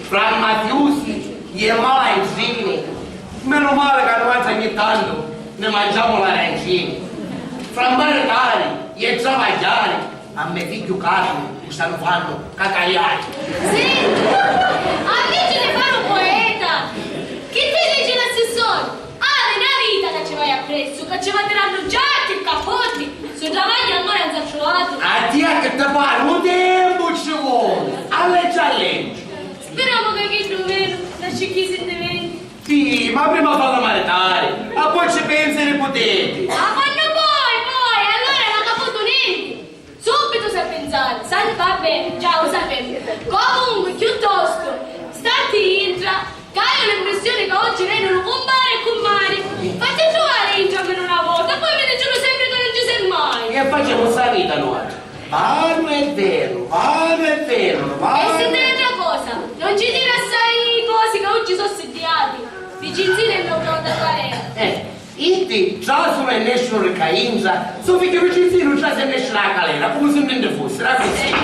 fra mafiosi e arancini. Meno male che avanza ogni tanto ne mangiamo l'arancino. Fra maritari e travagliare, a me figlio Carlo mi stanno fanno cacaiare. Senti, a me ce ne fa un poeta. Che ti dice l'assessore? Una vita che ci vai appresso, che ci metteranno giacche e capotti. Se travagli ancora non si è trovato. A te che ti pare un tempo ci vuole, alleggia alleggia. Speriamo che chi troverò, lasci chi se ne vende. Sì, ma prima fallo maritare, a poi ci pensa i potenti. Ma quando poi, allora non ha capito niente. Subito sa pensare, va bene, già lo sapevo. Comunque, piuttosto, stati intra, che ho l'impressione che oggi rendono compare e compari. Fate trovare intra per una volta, poi mi dicono sempre che non ci sei mai. Che facciamo sta vita noi? Vano è vero, E senti un'altra cosa, non ci dire assai cose che oggi sono sediati. Vicinzino è il mio pronto a galera. Itti già sono in nessuno ricainza, so che vicino già se ne esce la calera, come se non ne fosse, era così.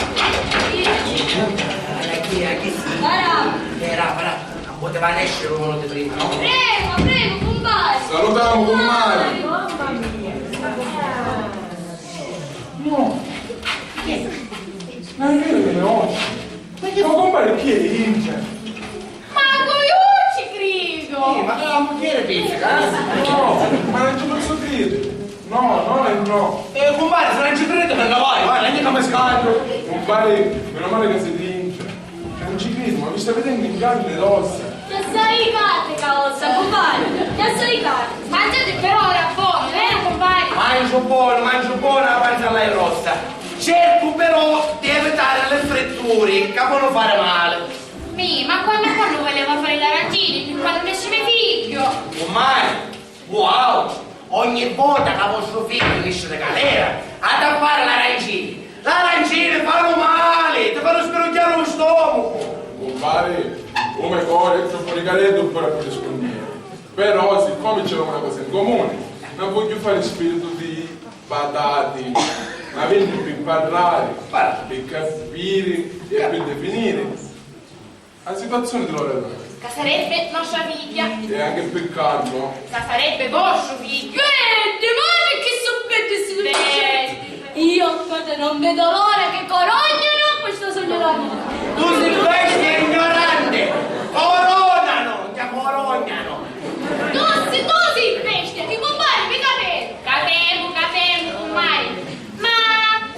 Era, non poteva escere uno di prima, no? Prego, compare. Salutiamo con male. Mamma mia. No. Ma è vero che ne ho. Ma compare chi è India? Manco io ci credo. Ma la moglie pizzica, No, ma non ci posso credere. No. compare, se non ci crede me la vai, non è come scandalo. Compare, meno male che siete India. Non ci credo, ma vi sta vedendo in carne ed ossa. Ti assai carte, caozza, compare. Ti assai carte. Mangiate per ora, buono, compare? Mangio buono la pancia alla rossa. Cerco però di evitare le fritture, che possono fare male. Ma quando voleva fare l'arancini, più quando nasce mio figlio. Ormai, wow, ogni volta che vostro figlio esce da galera, ha da fare l'arancini. L'arancini fanno male, ti fanno spirocchiare lo stomaco. Compare, come cuore, troppo ricaretto per rispondere. Però, siccome c'è una cosa in comune, non voglio fare spirito di patate, ma vengo per parlare, per capire e per definire la situazione di Loredana. Che sarebbe nostra figlia. E anche per Carlo. Che sarebbe vostro figlio. Vedi, ma che sono belli Io guarda, non vedo l'ora che corognano questo sogno d'amore. Tu sei bestia ignorante! Coronano! Ti corognano! Tu sei bestia, che compare, mi capevo, compare. Ma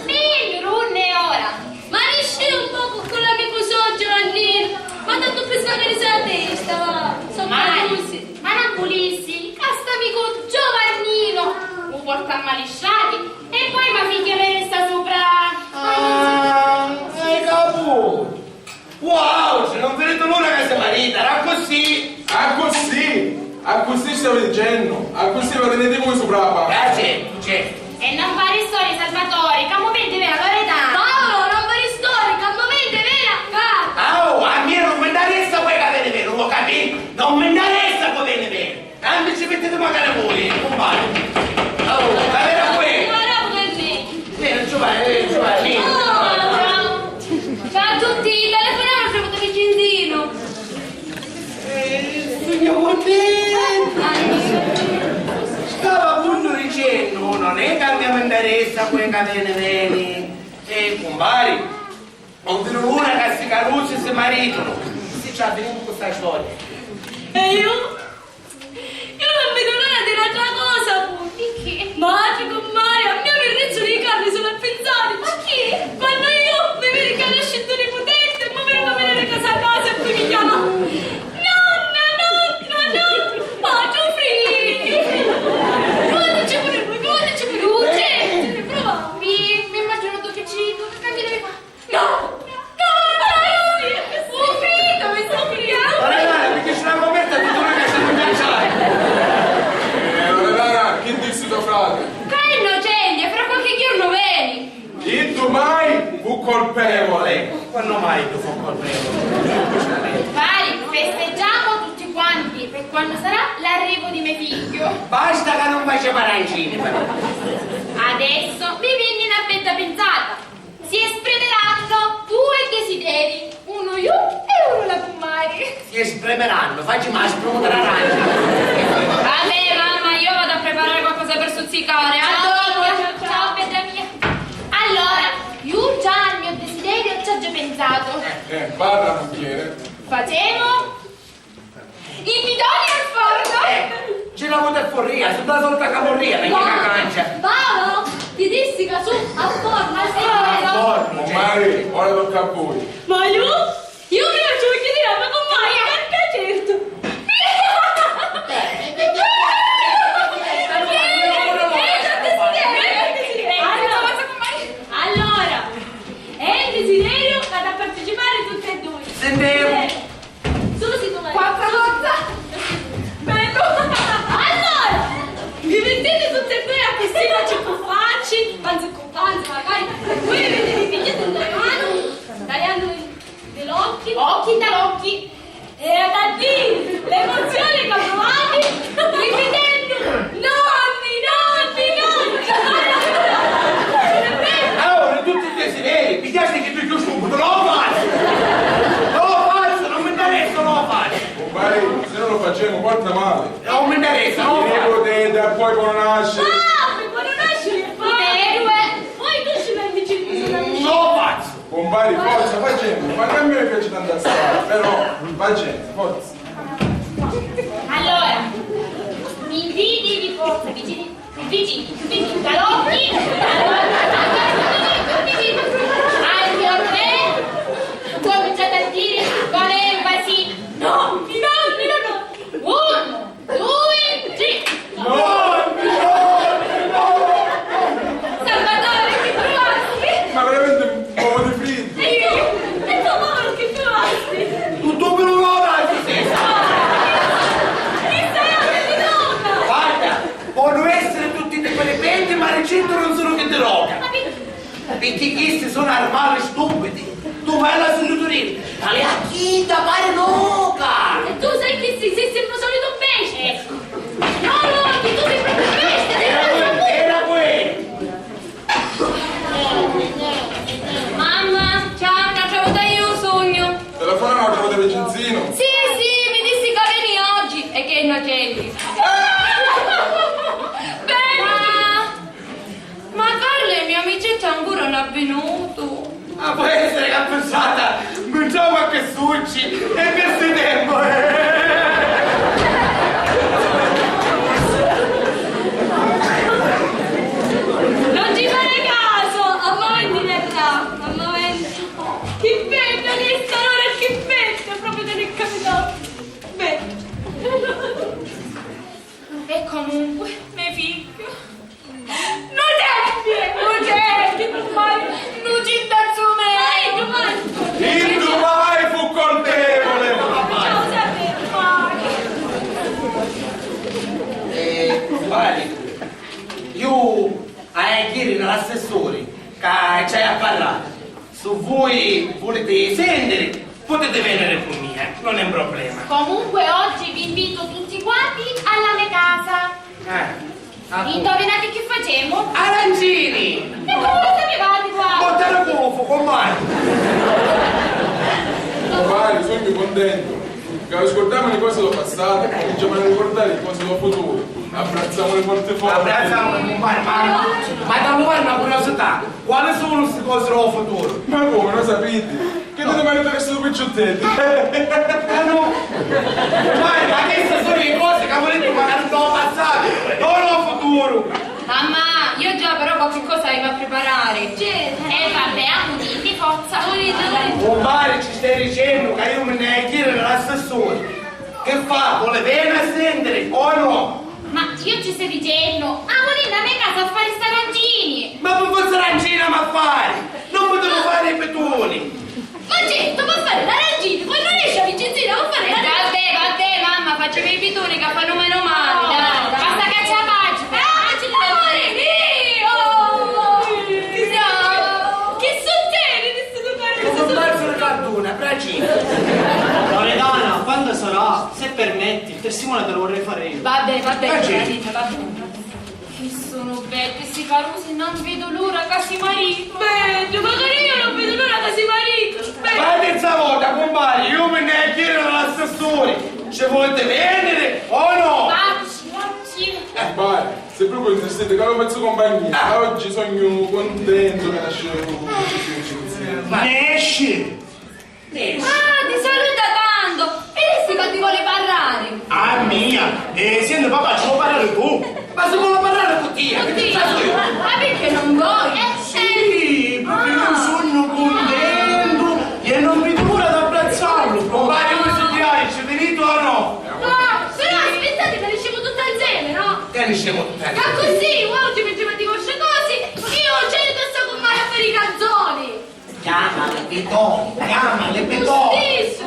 meglio non è ora. Ma riesci un po' con l'amico so Giovannino. Ma tanto per stare sulla testa, va. Sono calusi. Ma non pulissi, casta amico Giovannino. Mi porta a malisciati e poi mi figlia me resta sopra. Hai caputo! Wow, se non vedete l'ora che si marita, era così! A così stavo dicendo, a così va tenete voi sopra la parte. C'è. E non fare storie, Salvatore, che momento vera la verità. Paolo, non fare storie, che momento vera. Oh, a me non mi interessa poi che viene bene, lo capi? Non mi interessa che viene bene. Anche ci mettete magari voi, compare. Oh, la vera qui. Guarda per me. Vieni, Giovanni, Giovanni. Ciao a tutti, telefoniamo se avete vicino. Sono contento. Stavo appunto dicendo, non è che andiamo in interessa quei catene veni. E compari, non vedo l'ora che si caruzzi e si maritano. Si ci avveniamo con questa storia. E io? Io non vedo l'ora di un'altra cosa, che? Magico, Mario, a mio verrezzo di carne sono pensati. Ma che? Quando io mi vedo che nasce il potente, ma me lo vedere casa a casa e poi mi chiama nonna, Maggio Free. Provateci pure lui, urgente, prova. Mi immagino tu che ci cambierai fa. No, frito, mi sto friando. Loredana, perché c'è una coperta di due che si mangiare. Loredana, chi dissi tuo frate? Che innocente, fra qualche giorno vieni. E tu mai fu colpevole. Quando mai tu fu colpevole? Vai, festeggiamo tutti quanti per quando sarà l'arrivo di mio figlio. Basta che non faccia parancini però. Adesso mi viene una bella pensata. Si esprimeranno due desideri, uno io e uno la Pummari. Si esprimeranno, facci mai spremere arancia. Vabbè mamma, io vado a preparare qualcosa per stuzzicare. Ciao bella mia. Allora, io già al mio desiderio ci ho già pensato. Parla cucchiere. Facciamo i bidoni al forno. Ce l'ho avuta a forria, tutta solta camorria, perché cancia. Paolo, ti dissi che su al forno, al forno. Mari, ora tocca a voi. Ma io mi faccio chiedere a mia compagna, perché certo. Allora, è il desiderio vado a partecipare tutte e due. Sentiamo. Susi, tu quanta cosa? Bello. Allora, vi mettete tutte e due a questi facci puffacci, panze con panze magari. Voi mi vedete i biglietti in mano, tagliando occhi dall'occhi. E da dire l'emozione che ho provato, ripetendo nonni. Allora, tutti i desideri, mi piace che tu giusto non lo faccio, non mi interessa, non lo faccio. Mari, se non lo facciamo, porta male. Non mi interessa, non lo Ne faccio. potete a poi quando nasce. Per quando nasce il padre, poi tu ci vai vicino. Non lo faccio. Compari, forza, facciamo. Ma a me piace tanto a stare, però facciamo, forza. Allora, mi inviti di forza, vicini, galoppi, anche a me, cominciate a dire con enfasi, no, 1, 2, 3. Salvatore, che trovasti? Ma veramente un po' di fritto. E io? E tua mamma che trovasti? Tutto per un oraggio, sì. Mi stai a Guarda, possono essere tutti di quelle pente, ma le cento non sono che droga. Perché questi sono armali stupidi. Tu vai alla solituria, tale a chi da fare loca. E tu sai che sei sempre solito pesce? No, che tu sei proprio pesce! Era quello. Mamma, ciao, un'altra volta io ho sogno. Telefona un'altra volta vicino. Sì, mi dissi che veni oggi e che innocenti. Ma Carlo e i miei amici avvenuto? Ma può essere che ha pensata, mangiamo a che succi e per questo tempo, Non ci fare caso, a momenti verrà, a momenti. Che bello che sta ora, che bello, proprio te ne è capitato. Bello. E comunque, mio figlio. Non tempi, ormai, non ci sta su me. Il Dubai fu colpevole! Ciao, sempre, Vale, io ieri nell'assessore che ci hai parlato. Se voi volete scendere, potete venire con me, non è un problema. Comunque oggi vi invito tutti quanti alla mia casa. Indovinate che facciamo? Arancini! E come lo sapevate qua? Portare cuofo, com'è? Pare, sono contento. Che scordiamo le cose del passato, cominciamo a ricordare le cose del futuro. Abbracciamo le porte forti. Abbracciamo, compare, ma da voi una curiosità, quali sono queste cose del futuro? Ma come, non sapete? Che dovete maritare sto picciottete? No! Ma queste sono le cose che volete magari sono passate, non il futuro! Mamma, io già però qualche cosa avevo a preparare. Vabbè, ammoniti, forza. Compare, ci stai dicendo che io me ne chiedo nell'assessore. Che fa? Vuole bene a stendere o no? Ma io ci stai dicendo, ammoniti a mia casa a fare sta arancini. Ma per forza arancina ma fare! Non potevo fare i petuni! Ma certo, può fare l'arancino, poi non riesce a Vincenzina, può fare l'arancino. Vabbè, mamma, facevi i pitoni che fanno meno male, dai. Basta che c'è la pagina. Che sottene di Non perso le cartone, bracino! Loredana, quando sarà? Se permetti, il testimone te lo vorrei fare io. Vabbè, sì. Che sono belle questi carusi, non vedo l'ora che si marito. Bello, magari io non vedo l'ora che si marito. Ma terza volta, compare, io me ne chiedo nell'assessore. Ci volete venire o no? Facci. Pare, se proprio insistete che lo faccio compagnia, oggi sono contento che nascevo insieme. Ma ne esci! Ah, ti saluta tanto! E adesso che ti vuole parlare? Ah mia, senti papà, ci vuoi parlare tu? Ma se vuole parlare con te, che ti faccio io? Ma perché non vuoi? Sì, perché io sono contento e non vedo l'ora di abbracciarlo. Compare, come studiare, ci venite o no? No, però aspettate che riusciamo tutti insieme, no? Che ne siamo tutti? Ma così, oggi mentre metti queste cose, io cerco sta con male a fare i canzoni. Chiama le Lo stesso.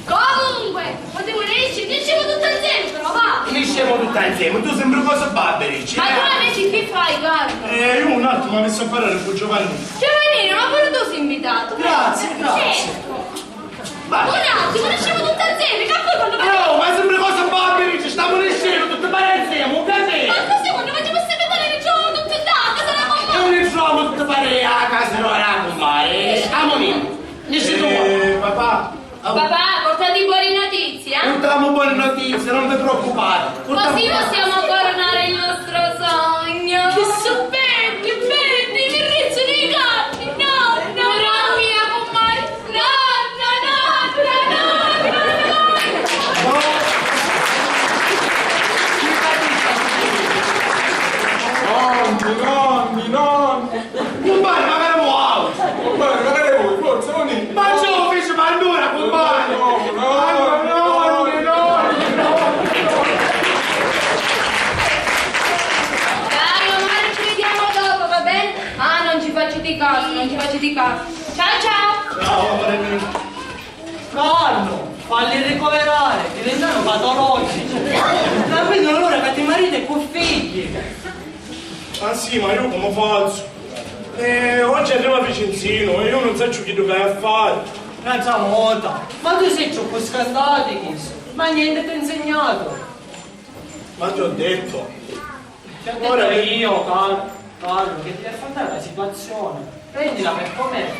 Comunque, potevo riesci, diciamo tutto insieme, però va. Ne siamo tutti insieme, tu sembri cosa babberici. Ma tu invece che fai, guarda? Io un attimo mi messo a parlare con Giovanni. Giovannino, ma pure tu sei invitato? Grazie. Certo. Vai. Un attimo, riusciamo tutti insieme, che poi quando No, ma sembri cosa babberici, stiamo insieme, tutti bene insieme, un Ma casino. così quando facciamo sempre bene, riusciamo tutti insieme, sarà mamma. Non riusciamo tutti bene a casa, non era compare. Stiamo lì, nesci tu. Papà. Papà, portati buone notizie, eh? Portiamo buone notizie, non vi preoccupate. Così possiamo coronare il nostro sogno. Che so belli, belli, mi rizzo nei gatti, no, Mia compare. Nonni. Compare, magari wow. Compare, magari voi, forza, non è. Ma ce lo fece mandura, compare. Dai, domani ci vediamo dopo, va bene? Ah, non ci faccio di caso. Ciao. Ciao, amore. Calmo, falli ricoverare, diventano patologici. Non vedono l'ora che ti mariti con figli. Ah sì, ma io come faccio? Oggi arriva Vicenzino e io non so che doveva fare. Pensa molta, ma tu sei troppo scandato, ma niente ti ho insegnato. Ma ti ho detto. Ti ho detto io, Carlo, che devi affrontare la situazione. Prendila per com'è.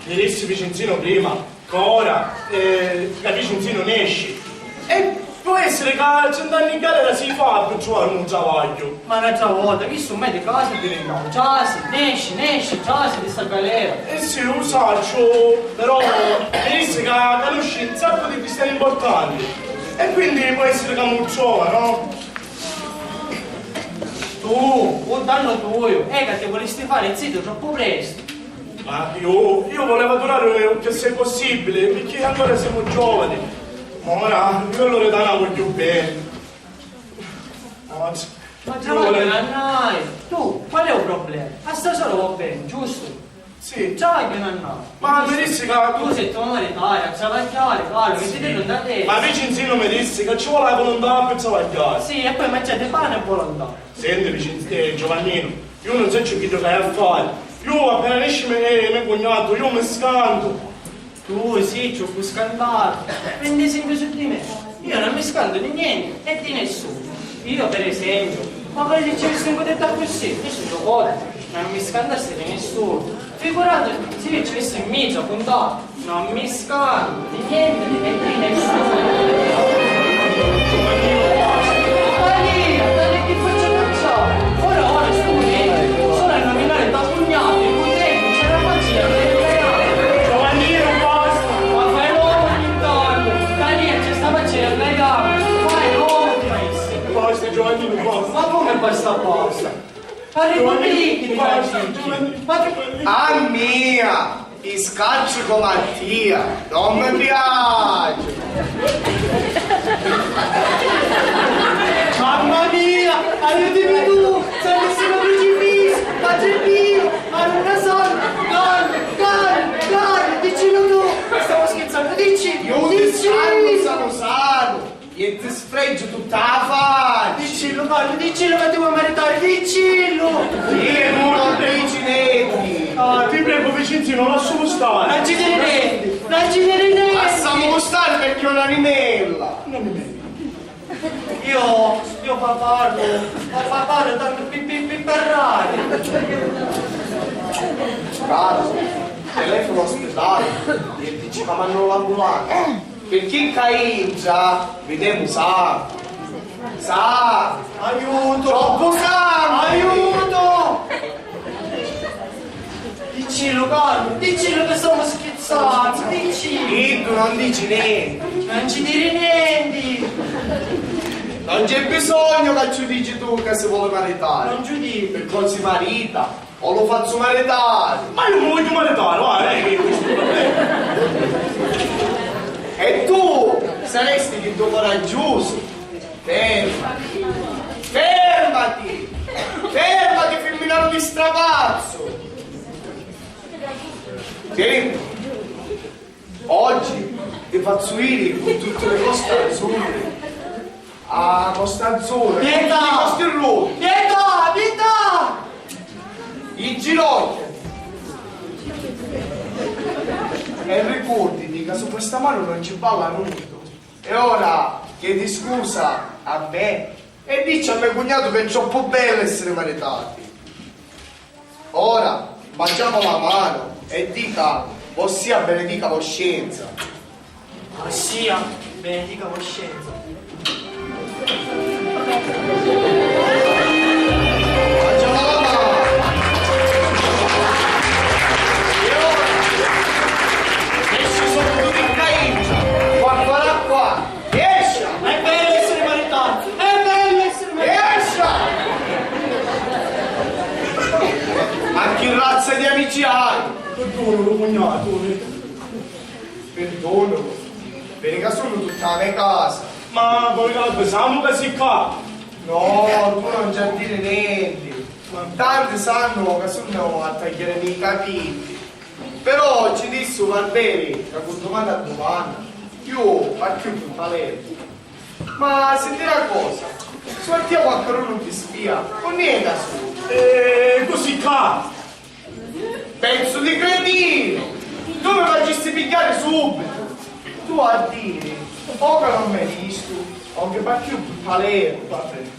Mi dissi Vicenzino prima, che ora che Vicenzino ne esce. E Può essere che a 100 anni in galera si fa per trovare un travaglio. Ma un'altra volta, visto un me di casa e diventavo Giasi, nesci, Giasi di sta galera. Eh sì, lo saccio, però mi disse che conosci un sacco di cristiani importanti. E quindi può essere che non trova, no? Tu, un danno tuo, che ti vorresti fare il sito troppo presto. Ma io volevo durare più se possibile, perché ancora siamo giovani. Ma ora, io Loredana voglio bene. Ma Giovanni, non tu, qual è il problema? A stasera va bene, giusto? Sì. Giovanni, non Ma mi disse che... tu sei tuo maritario, a travagliare, Carlo, che ti devo da te. Ma vicino mi disse che ci vuole la volontà per travagliare. Sì, e poi mangiate pane e volontà. Senti, vicino, Giovannino, io non so che hai a fare. Io appena esce mio cognato, io mi scanto. Tu sì, ci ho fu scandato. Prendi esempio su di me. Io non mi scando di niente e di nessuno. Io per esempio, magari ci avessi detto così, io sono vuoto, non mi scandassi di nessuno. Figurate, se io ci avessi in mezzo puntato, non mi scando di niente e di nessuno. Dai che faccio cacciare. Ora sto morendo, sono a nominare da cognato, il cugino, c'è la magia, Giovannino, basta! ma fai l'uomo ogni tanto, da lì c'è sta facendo le gambe, fai l'uomo Chris. Basta, Giovannino, basta. Ma come basta? Arrivederci, Ah mia, i scacci con Mattia, non mi piace. Mamma mia, aiutami tu, sei nessuno crocifisso, faccio il Dio, ma non la so, Carlo, dicilo tu, stavo scherzando, dici, Io ti sano, e ti sfregio tutta la faccia. Dicilo Carlo, dicilo che ti vuoi maritare, dicilo. Io non dici niente. Ti prego, vicino, non lasciamo stare. Non ci devi niente. Lasciamo stare perché è un'animella. Io papà, tanto pipparrare. Caso, telefono ospedale e dici che mi hanno l'ambulanza. Perché in Caingia vedevo sangue. Aiuto! Troppo sangue! Aiuto! Dicilo Carlo, dicilo che stiamo scherzando, dicilo! E tu non dici niente. Non ci dire niente! Non c'è bisogno che ci dici tu che si vuole maritare. Non giudico! Perché si marita o lo faccio maritare. Ma io non voglio maritare, va, che questo è il problema. E tu saresti che tuo coraggioso. Fermati! Fermati, femminile di strapazzo! Tieni, oggi ti faccio ire con tutte le coste azzurre. A Costa Azzurra, Pietà! tutti i costelloni, Pietà! in ginocchio. E ricordati che su questa mano non ci balla nudo. E ora chiedi scusa a me e dici a mio cognato che è troppo bello essere maritati. Ora facciamo la mano e dica, ossia benedica coscienza. Ossia, benedica coscienza. Facciamo la mano. E ora esci sotto tutti in Caingia. Guarda qua. Esci. È bello essere maritati! È bello essere maritati! Esci. Ma che razza di amici hai? Perdono, cognato. Perdono. Perché sono tutta la mia casa. Ma cognato, siamo così qua. No, tu non già dire niente. Tanti sanno che sono a tagliare i capiti. Però ci disse un Barberi che con domanda a domanda io faccio più Palermo. Ma senti una cosa, sguardiamo a non ti spia, non niente da solo. Così qua. Pezzo di cretino! Tu mi facessi pigliare subito! Tu a dire, o che non mi hai visto, o che faccio più Palermo, va bene.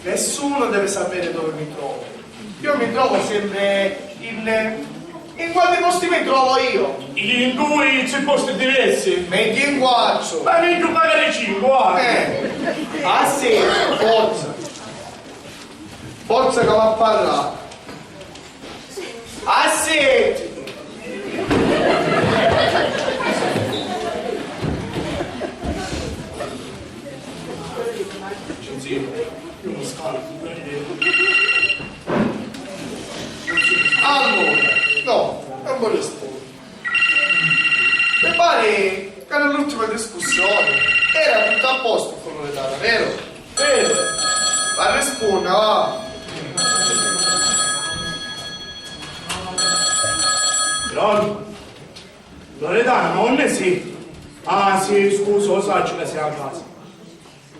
Nessuno deve sapere dove mi trovo. Io mi trovo sempre in In quanti posti mi trovo io? In due c'è posti diversi. Metti in quattro. Ma meglio pagare 5, Ah sì, forza. Forza che va a parlare. Ah sì. Io non scalo. Allora, no, non voglio rispondere. Mi pare che nell'ultima discussione era tutto a posto con Loredana, vero? Vero. Ma risponda, va. Pronto? Loredana, non ne sei? Ah sì, scusa, lo so che sei a casa.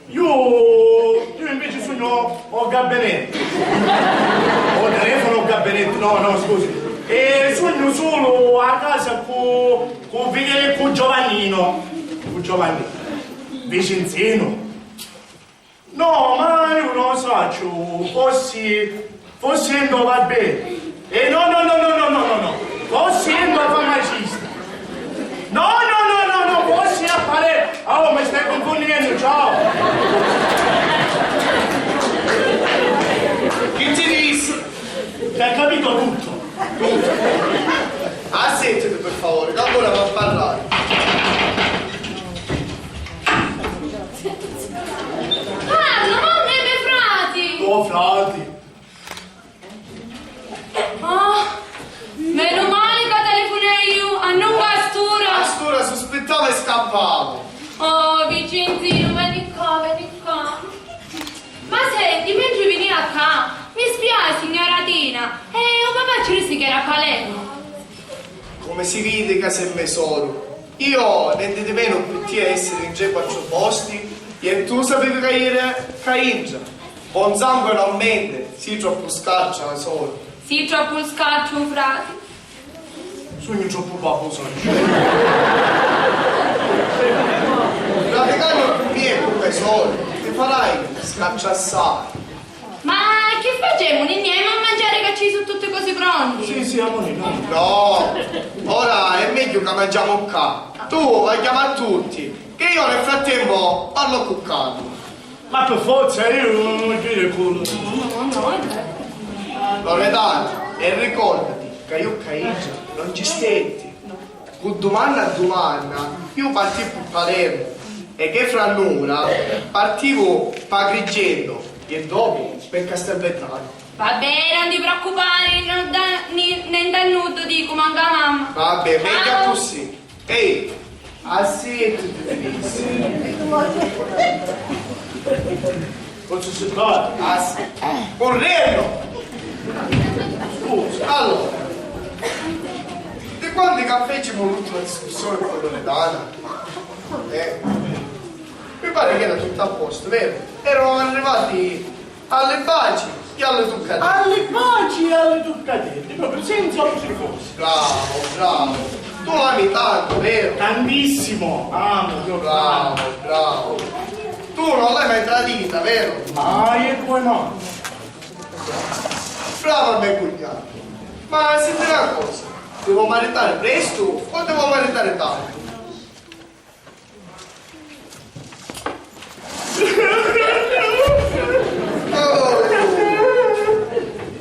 Io invece sono al gabinetto. Ho telefono al gabinetto, no, scusi. E sono solo a casa con Giovannino. Con Giovannino. Vicenzino. No, ma io non lo so, fossi non va bene. E no. Fossi un farmacista. No, fossi a fare... Oh, mi stai confondendo, ciao. Chi ti disse? Ti hai capito tutto. Ah, sentite per favore, che ancora va a parlare. Parla, mamma e miei frati! Tuo frati. Oh, meno male che telefonai io, a non gastura. A stura sospettavo e scappavo. Oh, Vicenzino, vieni qua. Ma senti, mentre veniva qua, mi spiace, signora Tina, e un papà ci disse che era a Palermo. Come si vede che sei mesoro. Io ne di meno tutti a essere in giro a quattro posti e tu sapevi che era caingia. Buon sangue non mente, si troppo scaccia solo. Sì, troppo scaccio, frati. Sono troppo babbo, sono. Praticando il mio come solo, ti farai scacciassare. Ma che facciamo? Non andiamo a mangiare che ci sono tutte cose pronte? Sì, amore, no. No, ora è meglio che mangiamo qua. Tu vai a chiamare tutti, che io nel frattempo parlo con calma. Ma per forza, io non chiudo il culo. No. Loredana, e ricordati che io caiccio non ci stetti. Con domanda a domanda, io partivo per Palermo e che fra l'ora partivo per Agrigento e dopo per Castelvetrano. Va bene, non ti preoccupare, non da nudo dico, manca mamma. Vabbè, meglio così. Ehi, assetti ti disse. Posso seccare? Corrello! Scusa, allora, di quando i caffè ci fu l'ultima discussione con Loredana? Mi pare che era tutto a posto, vero? Erano arrivati alle baci e alle toccatelle. Alle baci e alle toccatelle, proprio senza altre cose. Bravo. Tu l'ami tanto, vero? Tantissimo, amo, io Bravo. Tu non l'hai mai tradita, vero? Mai e poi no. Bravo a me cugnato. Ma senti una cosa, devo maritare presto o devo maritare tardi?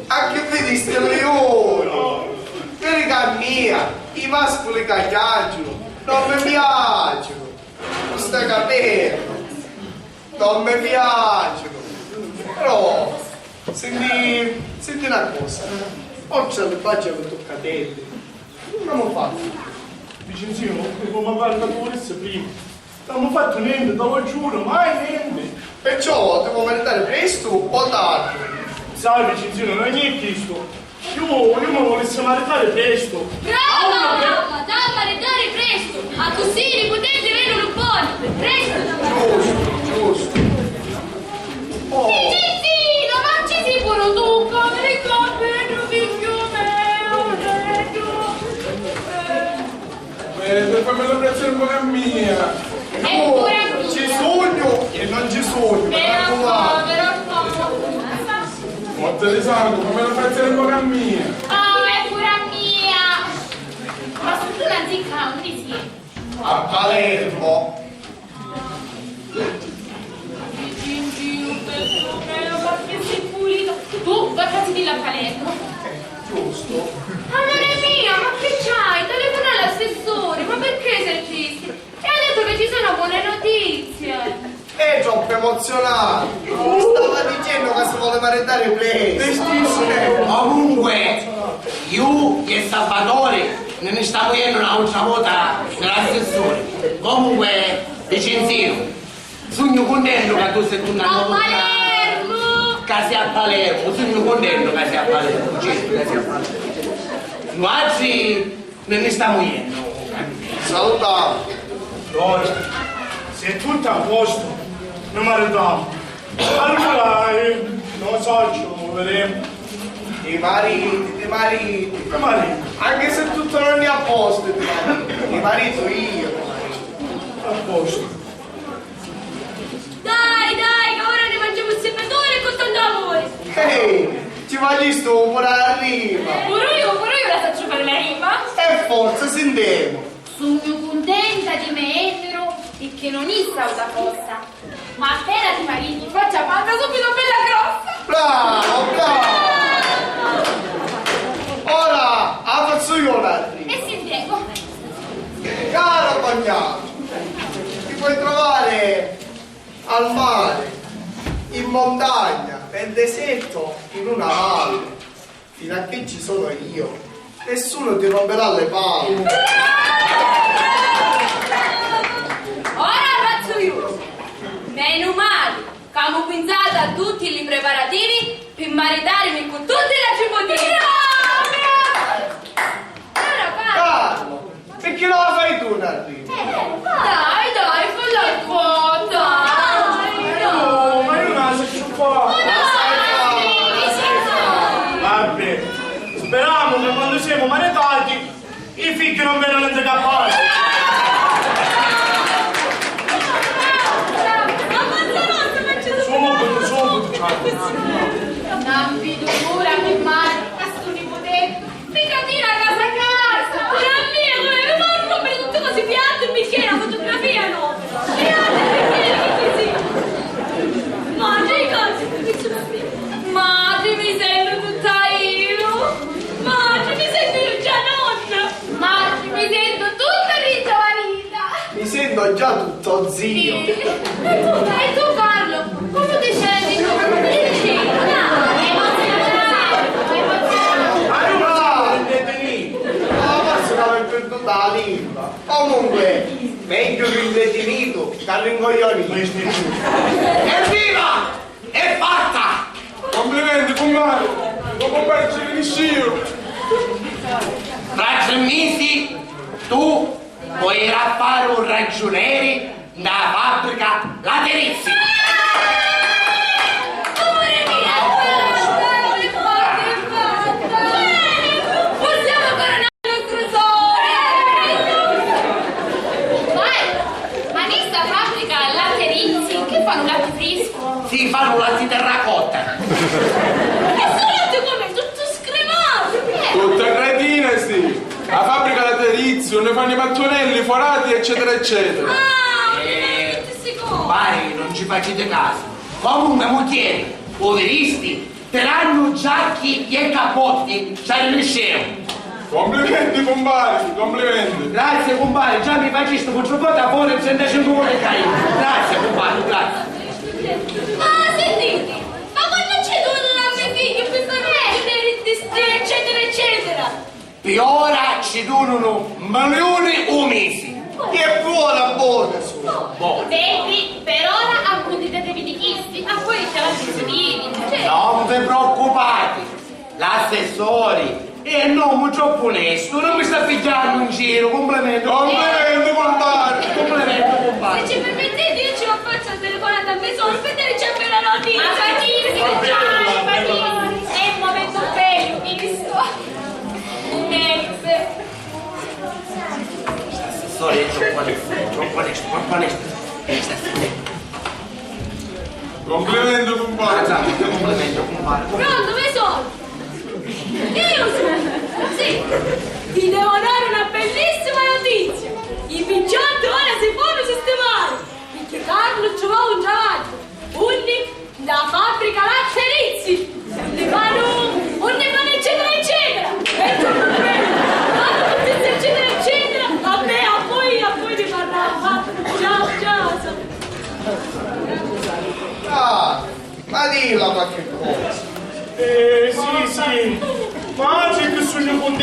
Anche vedi ste leone, verica mia, i mascoli che chiacchierano non mi piacciono, non stai capendo, non mi piacciono, però senti una cosa, oggi alle facce con toccatelle, non ho fatto. Vicenzino, come parlato prima. Non ho fatto niente, te lo giuro, mai niente. Perciò devo maritare presto o tardi? Sai, Vicenzino, non è niente questo. Io mi volessi maritare presto. Brava mamma, da maritare presto, a così i potenti vengono buoni, presto. Giusto. Vicenzino, non ci si può tu, come ricordo, figlio mio, Per farmi la prezzo un po' a mia. Eppure anche Ci sogno e non ci sogno, mi raccomando. Molte di sangue, fammi la prezzo un po' a mia. Oh, è pure mia! A Palermo. Ma che sei pulito. Tu portati di là a Palermo. Giusto. Amore mia, ma che c'hai? Telefona all'assessore, ma perché sei triste? E ha detto che ci sono buone notizie. È troppo emozionato. Stava dicendo che si vuole maritare presto. Comunque, io e Salvatore ne stiamo vedendo un'altra volta nell'assessore. Comunque, Vicenzino, sogno contento che tu sei tornato A Palermo! che sei a Palermo, sogno contento che sei a Palermo, certo che sei a Palermo. Noi oggi ne stiamo vedendo. Salutiamo. Allora, se tutto a posto, non maritiamo. Allora, non so, ci vedremo. I mariti. Anche se tutto non è a posto, i marito io. A posto. Dai, che ora ne mangiamo insieme d'ore e con tanto amore. Ehi, ci voglio sto pure arriva. Pure io la faccio fare la rima. E forza sentiamo. Sono contenta di me etero e che non issa una fossa. Ma appena ti marini, faccia manca subito bella grossa. Bravo. Ora, faccio io una rima. E sentiamo. Caro cognato, ti puoi trovare al mare, in montagna, nel deserto, in una valle. Fino a che ci sono io, nessuno ti romperà le palle. Ora faccio io. Meno male, che abbiamo pensato a tutti i preparativi per maritarmi con tutte le cipotine. Ora vai. Carlo, perché non la fai tu una rima? Dai, fallo un po', dai. Oh, ma io non so più fare. Vabbè, speriamo che quando siamo maritati i figli non vengano incappati. Non vi dura che male, questo nipote. Ficatina casa. Pure a me, come mi morro per tutte cose piatte e bicchiere, la fotografia no. Piatte e bicchiere, sì. Madre, mi sento tutta io. Madre, mi sento io già nonna. Madre, mi sento tutta ringiovanita. Mi sento già tutto zio. E tu Carlo, come ti senti tu? Forse non è perduta la lingua. Comunque, meglio che il definito che all'ingoglionito. Evviva! È fatta! Complimenti, compare! Lo compare ci riusciro! Tra 3 mesi tu puoi ir a fare un ragioniere nella fabbrica Laterizzi. Si fanno latte terracotta. E sono come tutto scremato. Tutte cretine, sì! La fabbrica laterizio, ne fanno i mattonelli, forati, eccetera, eccetera. Vai, non ci facete caso. Comunque, motieri, poveristi, teranno giacchi e cappotti, c'è il liceo. Complimenti, compare, complimenti. Grazie, compare, già mi faceste un po' da fuori il 35 vuole caire. Grazie, compare, grazie. Ma sentite, ma quando c'è dovuto darmi figli per fare eccetera eccetera? Per ora ci durano milioni o mesi. Che buona su. Vedi, per ora accontentatevi di chisti, a poi c'è la tesserina. Non vi preoccupate, l'assessore è un uomo troppo onesto, non mi sta pigliando in giro, complimento. Complimenti, compare. Complimento, compare. Se ci permettete io ci faccio la telefonata a me solo per ricevere la notizia. È un momento bello, visto? L'assessore è troppo onesto. Complimenti, compare. Complimento, compare. Pronto, dove sono? Io sono. Sì, ti devo dare una bellissima notizia. I piccioni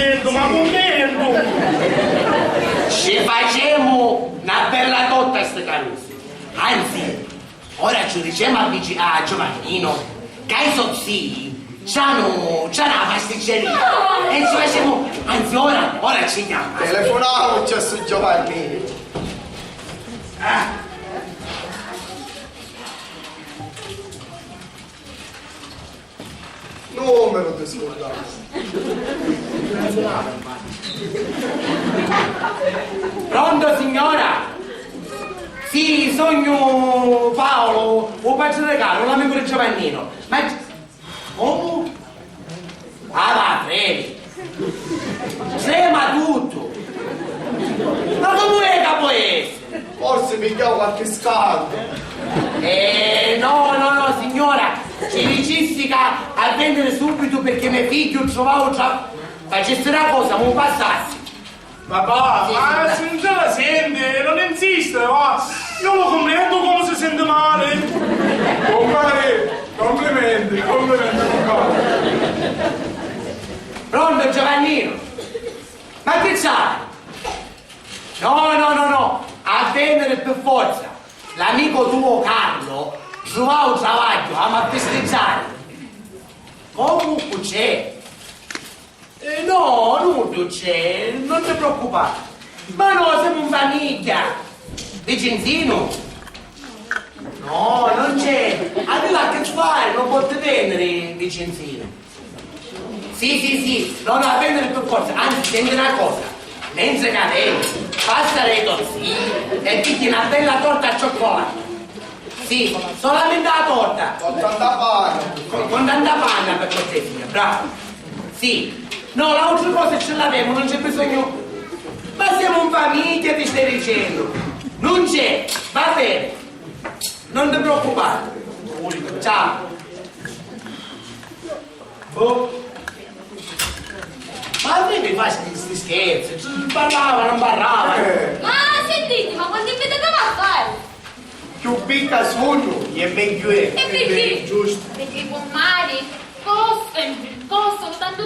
contento, ma contento! Ci facciamo una bella totta a ste camisi. Anzi, ora ci diciamo a Giovannino che i sozzii c'hanno una pasticceria e ci facciamo, anzi ora ci chiama. Telefonavo già su Giovanni. Non me lo ti scordavo. Pronto signora? Sì, sogno Paolo, o padre caro, l'amico di Giovannino. Ma... Oh? Ah, va, trevi. Trema tutto. Ma come è che può essere? Forse pigliavo qualche scaldo. No, signora. Ci dicessi che a vendere subito perché mio figlio trovavo già... Facesse una cosa, non passassi. Papà, ma se non ce la sente, non insiste, va! Io lo comprendo come si sente male! Compare, complimenti, compare. Pronto Giovannino? Ma che c'hai? No, a vendere per forza. L'amico tuo Carlo trovava un travaglio, a festeggiare. Comunque c'è. No, nudo c'è, non ti preoccupare. Ma no, siamo in famiglia. Vicenzino? No, non c'è. Arriva a che fare, non potete vendere Vicenzino. Sì, no, a vendere per forza. Anzi, senti una cosa. Mentre cadete, passa le torsi e picchi una bella torta al cioccolato. Sì, solamente la torta. Con tanta panna. Con tanta panna per cortesia, bravo. Sì. No, l'altra cosa ce l'avevo, non c'è bisogno. Ma siamo in famiglia, ti stai dicendo. Non c'è, va bene. Non ti preoccupare. Ciao. Oh. Ma devi fare questi scherzi, parlava, non parlava. Ma sentite, ma quando vedete a fare? Più picca sogno e meglio è. E perché? Giusto. Perché i pomari costano tanto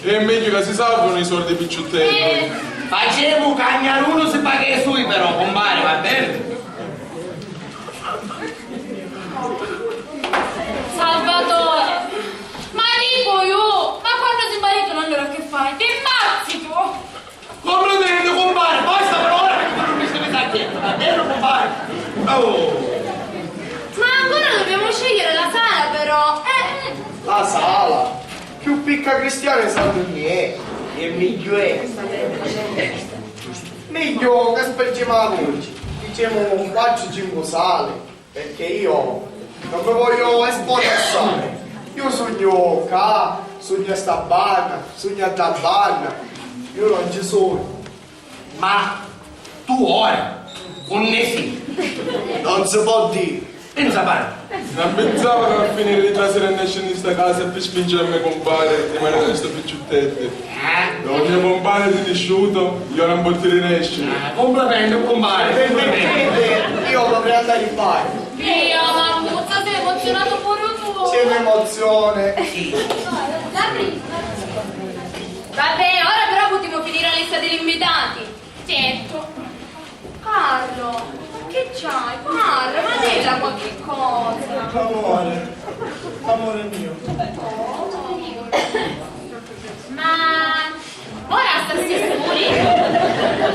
E è meglio che si salvano i soldi picciutelli. Facciamo cagnaruno se paghi sui però, compare, va bene? Salvatore, ma dico io, ma quando si marito allora che fai? Ti immazzi tu! Complimenti, compare, basta per ora perché non mi stai sacchietto, va bene, compare? Oh! Ma ancora dobbiamo scegliere la sala però, La sala. Più picca cristiana sanno niente. E meglio è. Meglio che speggiamo la voce. Diciamo 4-5 sale. Perché io non mi voglio esporre assai. Io sogno qua, sogno a sta banna, sogno a da banna. Io non ci sono. Ma tu ora, con ne sì, Non si può dire. pensa bene. Non pensavo che a finire di trasere e esce in questa casa per spingere a me compare di manera questo picciuttette. Ogni compare di disciuto, io non posso rinesce. Complimenti, compare, Se complimenti. permettete, io dovrei andare in bagno. Via, mammuzza, sei emozionato pure tu! C'è un'emozione. Vabbè, ora però potremo finire la lista degli invitati. Certo. Carlo, ma che c'hai? Parla, ma dilla qualche cosa. Amore, amore mio. Ma ora stasera tu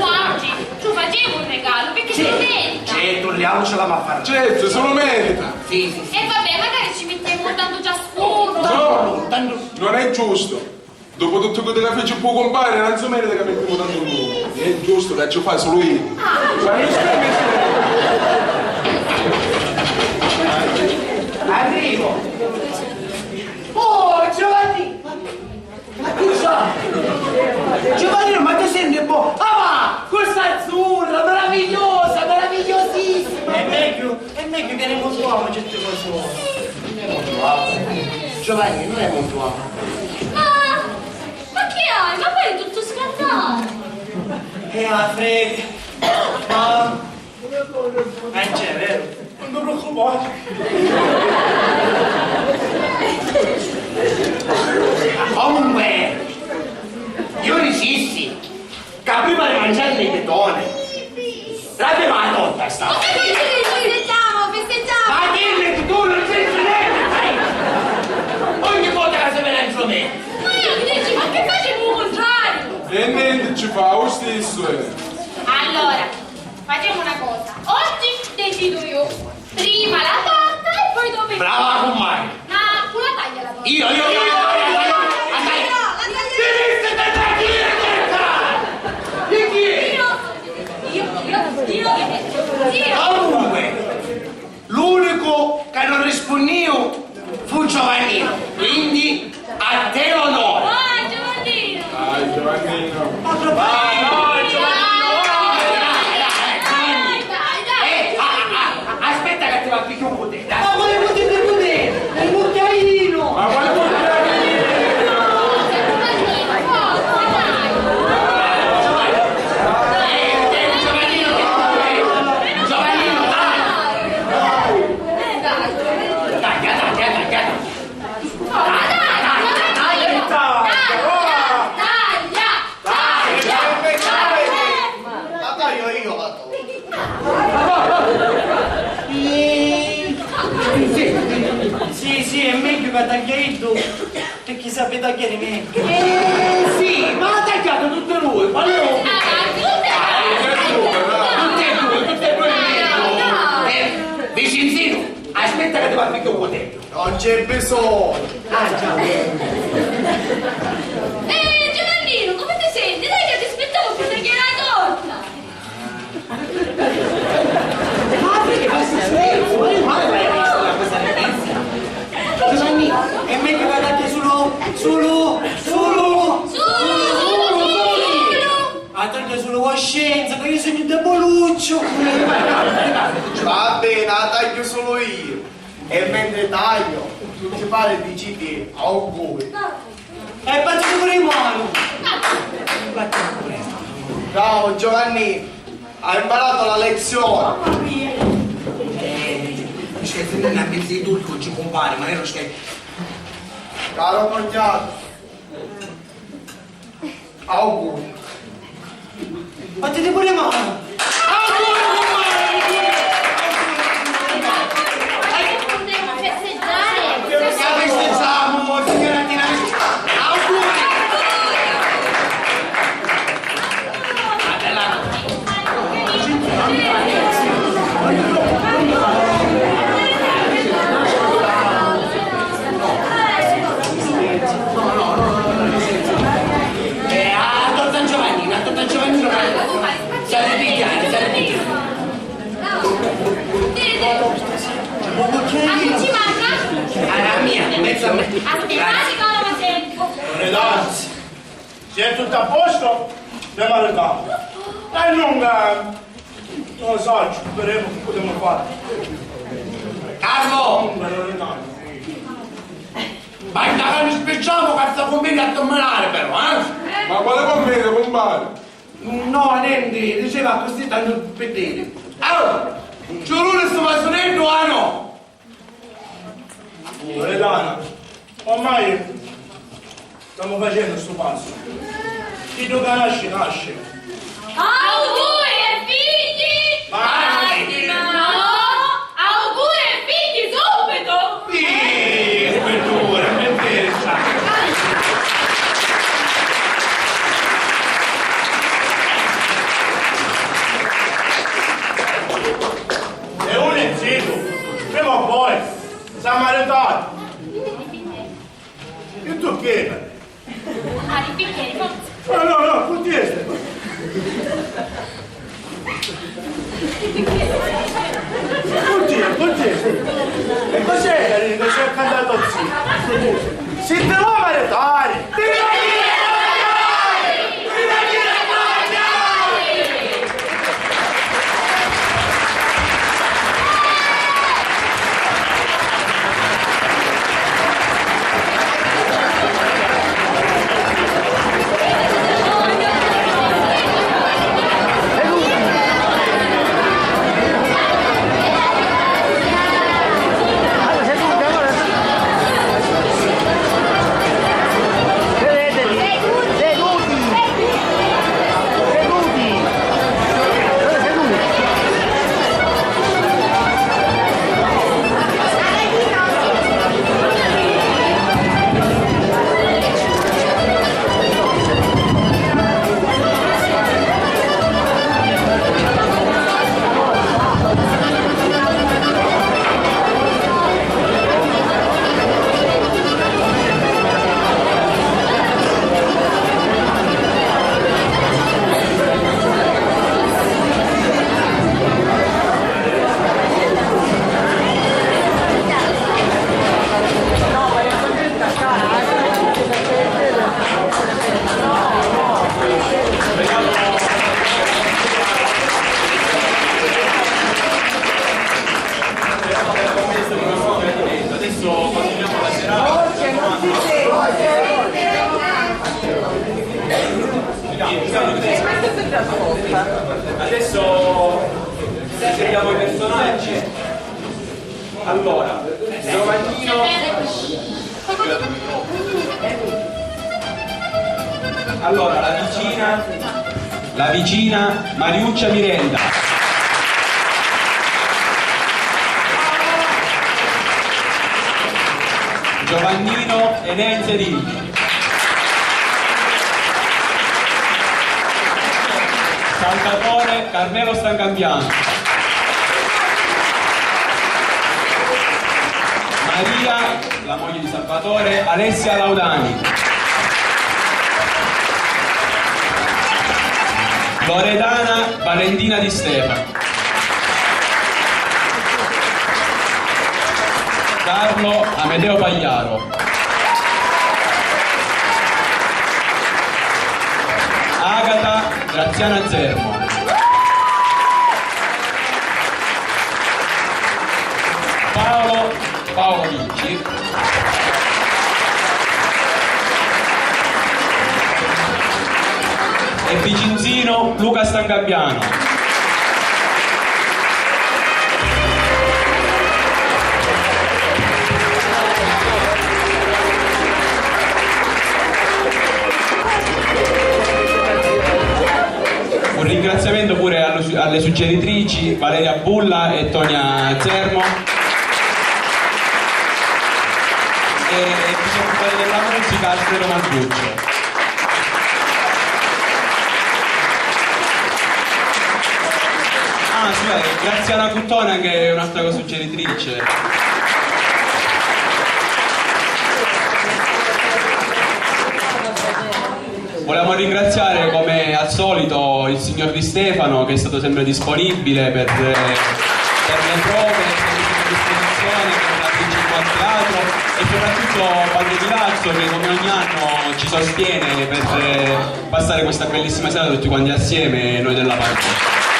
oggi ci facevo un regalo perché ti merita. Togliamocela ma fare. Certo, se lo merita. Sì. E vabbè, magari ci mettiamo tanto ciascuno. No, Tanto... non è giusto. Dopo tutto quello che fece può compare, non si merita che mettiamo tanto lui. È giusto che ci fa solo io. Ma non Arrivo. Oh, Giovanni. Ma che c'ha? Giovanni, ma ti senti un po'? Ah, ma questa azzurra, meravigliosa, meravigliosissima. È meglio che ne montuamo certe cose. Giovanni, non è montuamo. Ma che hai? Ma poi è tutto scandato. La frega. Ma... c'è, vero? Non ti preoccupare. Comunque, io resissi, che prima di mangiare il betone, l'abbiamo la torta sta. Ma festeggiamo! Ma dimmi che tu non sei niente! Ogni volta che si viene in frumento. Ma io mi dici, ma che facciamo il contrario? E niente ci fa lo stesso. Allora, facciamo una cosa. Oggi decido io. Prima la torta e poi dopo il... Brava compagna. Ma tu la taglia la torta. Io. Comunque, l'unico che non rispondevo fu Giovannino, quindi a te l'onore. Ah, Giovannino. Dai Giovannino. Aspetta che ti va a picchiare un potere. Ma volevo dire il potere, è il cucchiaino. Ma quale Sì, è meglio che tagliato perché sapete tagliare meglio. Sì, ma ha tagliato tutte e due. Quando tutte e due meglio. Vicinzino, aspetta che ti va a picchiare un potere. Non c'è bisogno. Giovannino, come ti senti? Dai che ti aspettavo più tagliare la torta. Ma perché fai silenzio? Ma io mai l'hai visto una cosa all'inizio? Giovanni, è meglio che vada solo. Ah, tanto solo coscienza, che io sono un deboluccio. Va bene, la taglio solo io. E mentre taglio, tu ti pare di CD, auguri. E battete pure in mano. Bravo Giovanni, hai imparato la lezione. Scherzo, non è mezzo di turco, ci compare, ma ero scherzo. Caro cognato, auguri. Battete pure in mano. Potremmo festeggiare. Festeggiamo, figuratina. Auguri! A Giovanni siete pigliati. A chi ci manca? Alla mia, mezzo a me. Aspettate che ora tempo. Ragazzi, se è tutto a posto, andiamo alle tavole. E non lo so, ci vedremo che potremo fare. Carlo! Loredana. Ma intanto ci spicciamo che sta commedia a tommelare però, eh? Ma quale commedia, compare? No, niente, diceva così tanto per dire. Allora, giuro sto massonetto o no? Loredana, ormai stiamo facendo sto passo. Chi tu che nasce. Auguri ai figli! Vai! No! Auguri ai figli subito! Sì, aspettura, mentezza. E uno è zitto, prima o poi, siamo arretati. E tu che? Ah, i bicchieri, forza! No, tu ti Adesso scegliamo i personaggi. Allora, Giovannino. Allora, la vicina Mariuccia Mirenda. Giovannino Enenze Righi. Salvatore Carmelo Stancampiano. Maria, la moglie di Salvatore, Alessia Laudani. Loredana Valentina Di Stefano. Carlo Amedeo Pagliaro. Agata Graziana Zermo. Paolo Vinci. E Vicinzino Luca Stancampiano. Un ringraziamento pure alle suggeritrici Valeria Bulla e Tonia Zermo, e il vicepresidente della musica Alfredo Manduccio. Graziana Cuttona, che è un'altra suggeritrice. Volevamo ringraziare come al solito il signor Di Stefano, che è stato sempre disponibile per le prove, per le disposizioni, per l'anticipo al teatro, e soprattutto Padre Milazzo, che come ogni anno ci sostiene per passare questa bellissima sera tutti quanti assieme, noi della parte.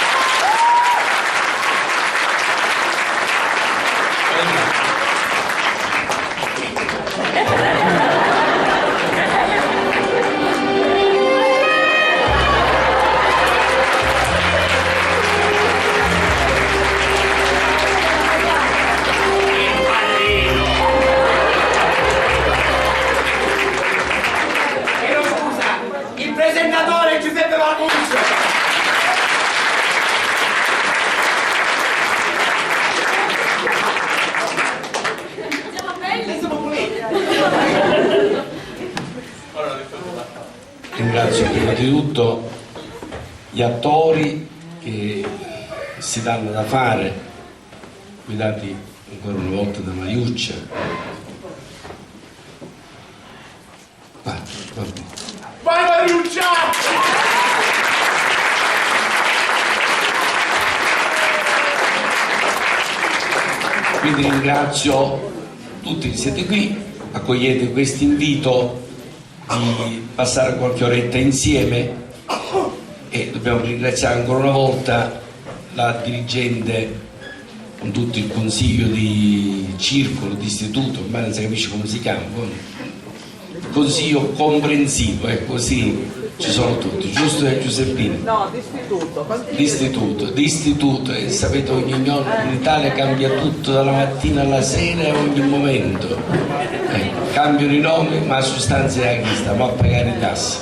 Ringrazio prima di tutto gli attori che si danno da fare, guidati ancora una volta da Mariuccia. Vai Mariuccia! Quindi ringrazio tutti che siete qui, accogliete questo invito di passare qualche oretta insieme, e dobbiamo ringraziare ancora una volta la dirigente con tutto il consiglio di circolo, di istituto, ormai non si capisce come si chiama, il consiglio comprensivo, così ci sono tutti, giusto Giuseppina? No, d'istituto, e sapete in Italia cambia tutto dalla mattina alla sera e ogni momento, cambiano i nomi ma la sostanza è la che stiamo a pagare i tassi,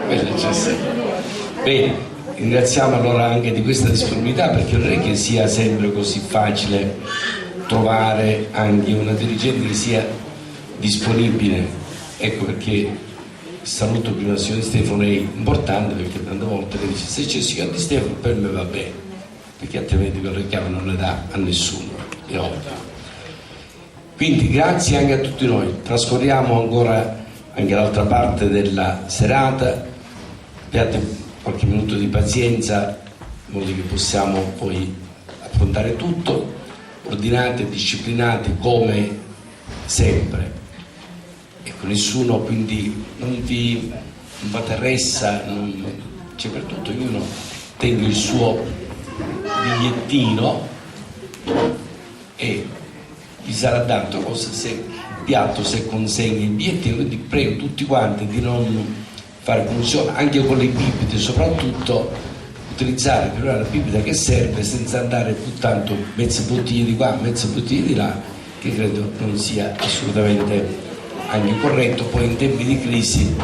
quello c'è sempre. Bene, ringraziamo allora anche di questa disponibilità, perché non è che sia sempre così facile trovare anche una dirigente che sia disponibile, ecco perché saluto prima il signor Di Stefano, è importante, perché tante volte le dice se c'è il signor Di Stefano per me va bene, perché altrimenti quel richiamo non le dà a nessuno, è ovvio. Quindi grazie anche a tutti noi, trascorriamo ancora anche l'altra parte della serata, abbiate qualche minuto di pazienza in modo che possiamo poi affrontare tutto, ordinate e disciplinate come sempre. Ecco, nessuno quindi non fate ressa, c'è per tutto, ognuno tenga il suo bigliettino e vi sarà dato cosa se piatto, se consegna il bigliettino, quindi prego tutti quanti di non fare funzione anche con le bibite, soprattutto utilizzare prima la bibita che serve senza andare buttando mezze bottiglie di qua, mezze bottiglie di là, che credo non sia assolutamente anche corretto. Poi in tempi di crisi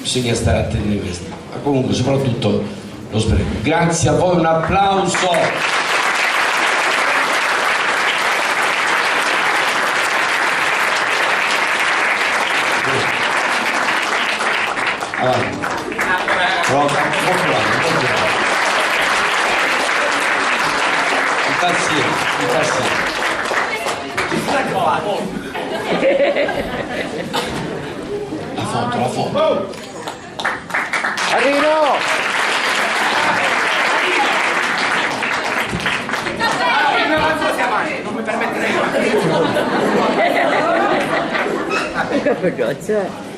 bisogna stare attenti a questo, ma comunque soprattutto lo spreco. Grazie a voi, un applauso. Avanti. Pronto? La foto. Arrivo! Non mi permetterei. Che vergogna.